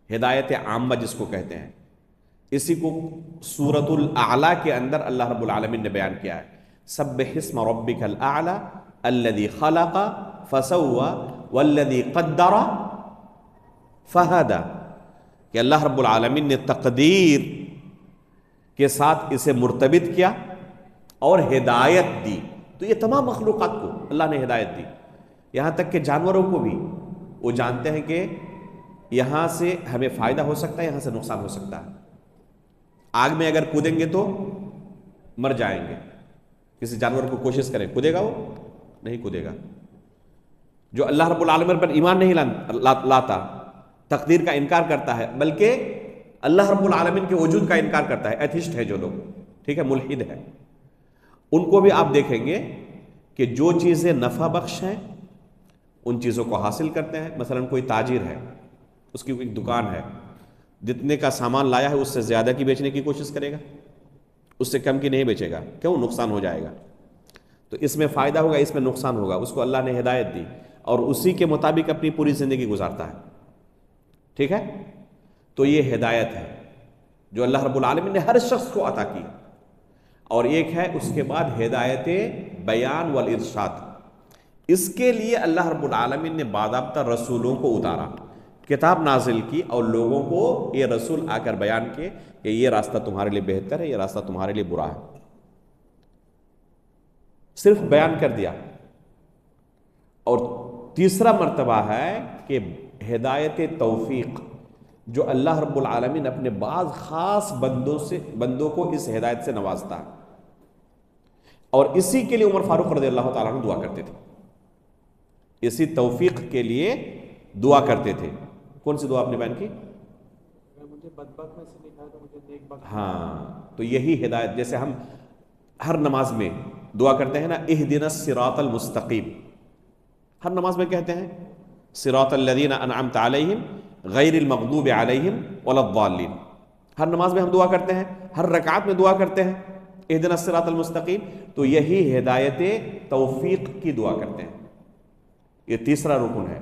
ہدایت عامہ جس کو کہتے ہیں۔ اسی کو سورۃ الاعلیٰ کے اندر اللہ رب العالمین نے بیان کیا ہے، سبح اسم ربک الاعلیٰ الذی خلق فسوى والذی قدر فہدى، کہ اللہ رب العالمین نے تقدیر کے ساتھ اسے مرتبط کیا اور ہدایت دی۔ تو یہ تمام مخلوقات کو اللہ نے ہدایت دی، یہاں تک کہ جانوروں کو بھی، وہ جانتے ہیں کہ یہاں سے ہمیں فائدہ ہو سکتا ہے، یہاں سے نقصان ہو سکتا ہے۔ آگ میں اگر کودیں گے تو مر جائیں گے، کسی جانور کو کوشش کریں، کودے گا وہ نہیں کودے گا۔ جو اللہ رب العالمین پر ایمان نہیں لاتا، تقدیر کا انکار کرتا ہے، بلکہ اللہ رب العالمین کے وجود کا انکار کرتا ہے، ایتھسٹ ہے جو لوگ، ٹھیک ہے، ملحد ہے، ان کو بھی آپ دیکھیں گے کہ جو چیزیں نفع بخش ہیں ان چیزوں کو حاصل کرتے ہیں۔ مثلا کوئی تاجر ہے، اس کی ایک دکان ہے، جتنے کا سامان لایا ہے اس سے زیادہ کی بیچنے کی کوشش کرے گا، اس سے کم کی نہیں بیچے گا، کیوں؟ نقصان ہو جائے گا۔ تو اس میں فائدہ ہوگا، اس میں نقصان ہوگا، اس کو اللہ نے ہدایت دی اور اسی کے مطابق اپنی پوری زندگی گزارتا ہے۔ ٹھیک ہے، تو یہ ہدایت ہے جو اللہ رب العالمین نے ہر شخص کو عطا کی۔ اور ایک ہے اس کے بعد ہدایت بیان والارشاد، اس کے لیے اللہ رب العالمین نے باضابطہ رسولوں کو اتارا، کتاب نازل کی اور لوگوں کو یہ رسول آ کر بیان کیے کہ یہ راستہ تمہارے لیے بہتر ہے، یہ راستہ تمہارے لیے برا ہے، صرف بیان کر دیا۔ اور تیسرا مرتبہ ہے کہ ہدایت توفیق، جو اللہ رب العالمین اپنے بعض خاص بندوں کو اس ہدایت سے نوازتا ہے، اور اسی کے لیے عمر فاروق رضی اللہ تعالیٰ عنہ دعا کرتے تھے، اسی توفیق کے لیے دعا کرتے تھے۔ کون سی دعا آپ نے بیان کی؟ اگر مجھے بدبخت میں سے لکھا ہے تو مجھے نیک بخت۔ ہاں، تو یہی ہدایت، جیسے ہم ہر نماز میں دعا کرتے ہیں نا، اہدنا الصراط المستقیم، ہر نماز میں کہتے ہیں صراط الذین انعمت علیہم غیر المغضوب علیہم ولا الضالین، ہر نماز میں ہم دعا کرتے ہیں، ہر رکعت میں دعا کرتے ہیں اہدنا الصراط المستقیم، تو یہی ہدایت توفیق کی دعا کرتے ہیں۔ یہ تیسرا رکن ہے،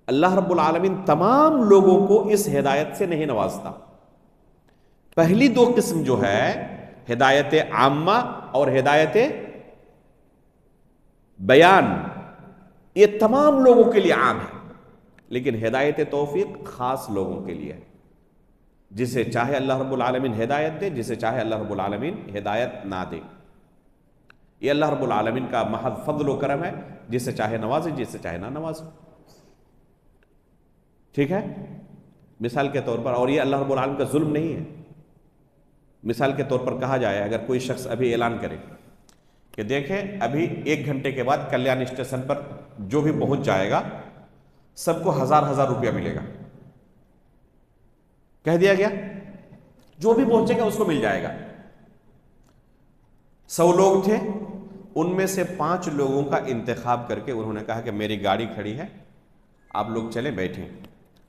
اللہ رب العالمین تمام لوگوں کو اس ہدایت سے نہیں نوازتا۔ پہلی 2 قسم جو ہے ہدایت عامہ اور ہدایت بیان، یہ تمام لوگوں کے لیے عام ہے، لیکن ہدایت توفیق خاص لوگوں کے لیے ہے، جسے چاہے اللہ رب العالمین ہدایت دے، جسے چاہے اللہ رب العالمین ہدایت نہ دے۔ یہ اللہ رب العالمین کا محض فضل و کرم ہے، جسے چاہے نوازے، جسے چاہے نہ نوازے۔ ٹھیک ہے، مثال کے طور پر، اور یہ اللہ رب العالمین کا ظلم نہیں ہے، مثال کے طور پر کہا جائے اگر کوئی شخص ابھی اعلان کرے کہ دیکھیں ابھی 1 گھنٹے کے بعد کلیان اسٹیشن پر جو بھی پہنچ جائے گا سب کو 1000 روپیہ ملے گا، کہہ دیا گیا جو بھی پہنچے گا اس کو مل جائے گا۔ 100 لوگ تھے، ان میں سے 5 لوگوں کا انتخاب کر کے انہوں نے کہا کہ میری گاڑی کھڑی ہے، آپ لوگ چلیں بیٹھیں،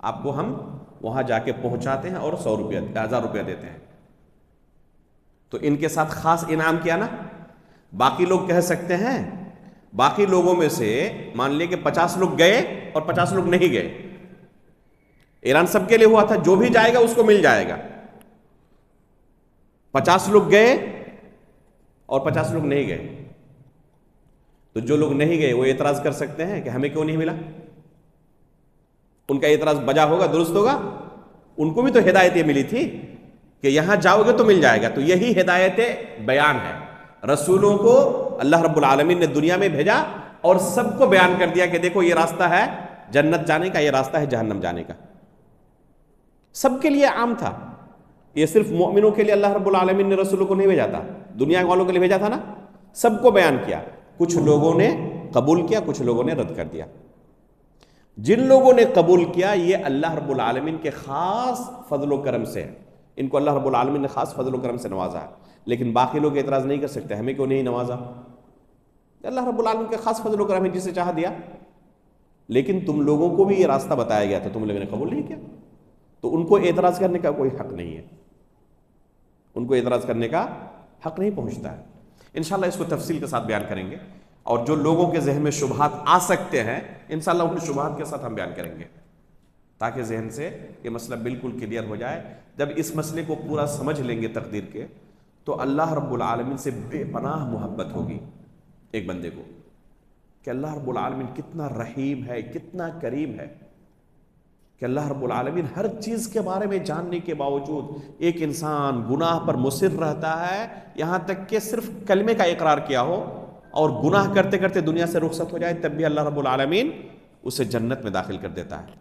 آپ کو ہم وہاں جا کے پہنچاتے ہیں اور 1000 روپیہ دیتے ہیں۔ تو ان کے ساتھ خاص انعام کیا نا۔ باقی لوگ کہہ سکتے ہیں، باقی لوگوں میں سے مان لیں کہ 50 لوگ گئے اور 50 لوگ نہیں گئے، اعلان سب کے لیے ہوا تھا جو بھی جائے گا اس کو مل جائے گا۔ 50 لوگ گئے اور 50 لوگ نہیں گئے، تو جو لوگ نہیں گئے وہ اعتراض کر سکتے ہیں کہ ہمیں کیوں نہیں ملا، ان کا اعتراض بجا ہوگا، درست ہوگا؟ ان کو بھی تو ہدایت یہ ملی تھی کہ یہاں جاؤ گے تو مل جائے گا. تو یہی ہدایت بیان ہے. رسولوں کو اللہ رب العالمین نے دنیا میں بھیجا اور سب کو بیان کر دیا کہ دیکھو یہ راستہ ہے جنت جانے کا، یہ راستہ ہے جہنم جانے کا. سب کے لیے عام تھا. یہ صرف مومنوں کے لیے اللہ رب العالمین نے رسولوں کو نہیں بھیجا تھا، دنیا والوں کے لیے بھیجا تھا نا. سب کو بیان کیا. کچھ لوگوں نے قبول کیا، کچھ لوگوں نے رد کر دیا. جن لوگوں نے قبول کیا یہ اللہ رب العالمین کے خاص فضل و کرم سے، ان کو اللہ رب العالمین نے خاص فضل و کرم سے نوازا ہے. لیکن باقی لوگ اعتراض نہیں کر سکتے ہمیں کیوں نہیں نوازا. اللہ رب العالمین کے خاص فضل و کرم ہے، جسے چاہ دیا. لیکن تم لوگوں کو بھی یہ راستہ بتایا گیا تھا، تم لوگوں نے قبول نہیں کیا، تو ان کو اعتراض کرنے کا کوئی حق نہیں ہے. ان کو اعتراض کرنے کا حق نہیں پہنچتا ہے. انشاءاللہ اس کو تفصیل کے ساتھ بیان کریں گے، اور جو لوگوں کے ذہن میں شبہات آ سکتے ہیں انشاءاللہ ان شبہات کے ساتھ ہم بیان کریں گے، تاکہ ذہن سے یہ مسئلہ بالکل کلیئر ہو جائے. جب اس مسئلے کو پورا سمجھ لیں گے تقدیر کے، تو اللہ رب العالمین سے بے پناہ محبت ہوگی ایک بندے کو، کہ اللہ رب العالمین کتنا رحیم ہے، کتنا کریم ہے، کہ اللہ رب العالمین ہر چیز کے بارے میں جاننے کے باوجود ایک انسان گناہ پر مصر رہتا ہے، یہاں تک کہ صرف کلمے کا اقرار کیا ہو اور گناہ کرتے کرتے دنیا سے رخصت ہو جائے، تب بھی اللہ رب العالمین اسے جنت میں داخل کر دیتا ہے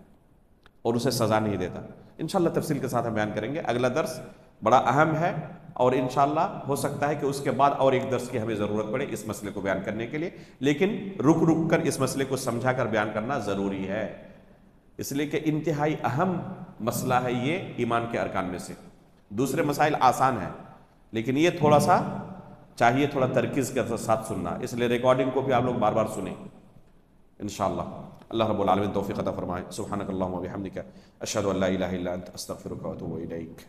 اور اسے سزا نہیں دیتا. انشاءاللہ تفصیل کے ساتھ ہم بیان کریں گے. اگلا درس بڑا اہم ہے، اور انشاءاللہ ہو سکتا ہے کہ اس کے بعد اور ایک درس کی ہمیں ضرورت پڑے اس مسئلے کو بیان کرنے کے لیے، لیکن رک رک کر اس مسئلے کو سمجھا کر بیان کرنا ضروری ہے، اس لیے کہ انتہائی اہم مسئلہ ہے یہ ایمان کے ارکان میں سے. دوسرے مسائل آسان ہیں، لیکن یہ تھوڑا سا چاہیے تھوڑا ترکیز کے ساتھ سننا، اس لیے ریکارڈنگ کو بھی آپ لوگ بار بار سنیں انشاءاللہ. اللہ رب العالمین توفیق عطا فرمائے. سبحانک اللہم و بحمدک، اشہد ان لا الہ الا انت، استغفرک و اتوب الیک.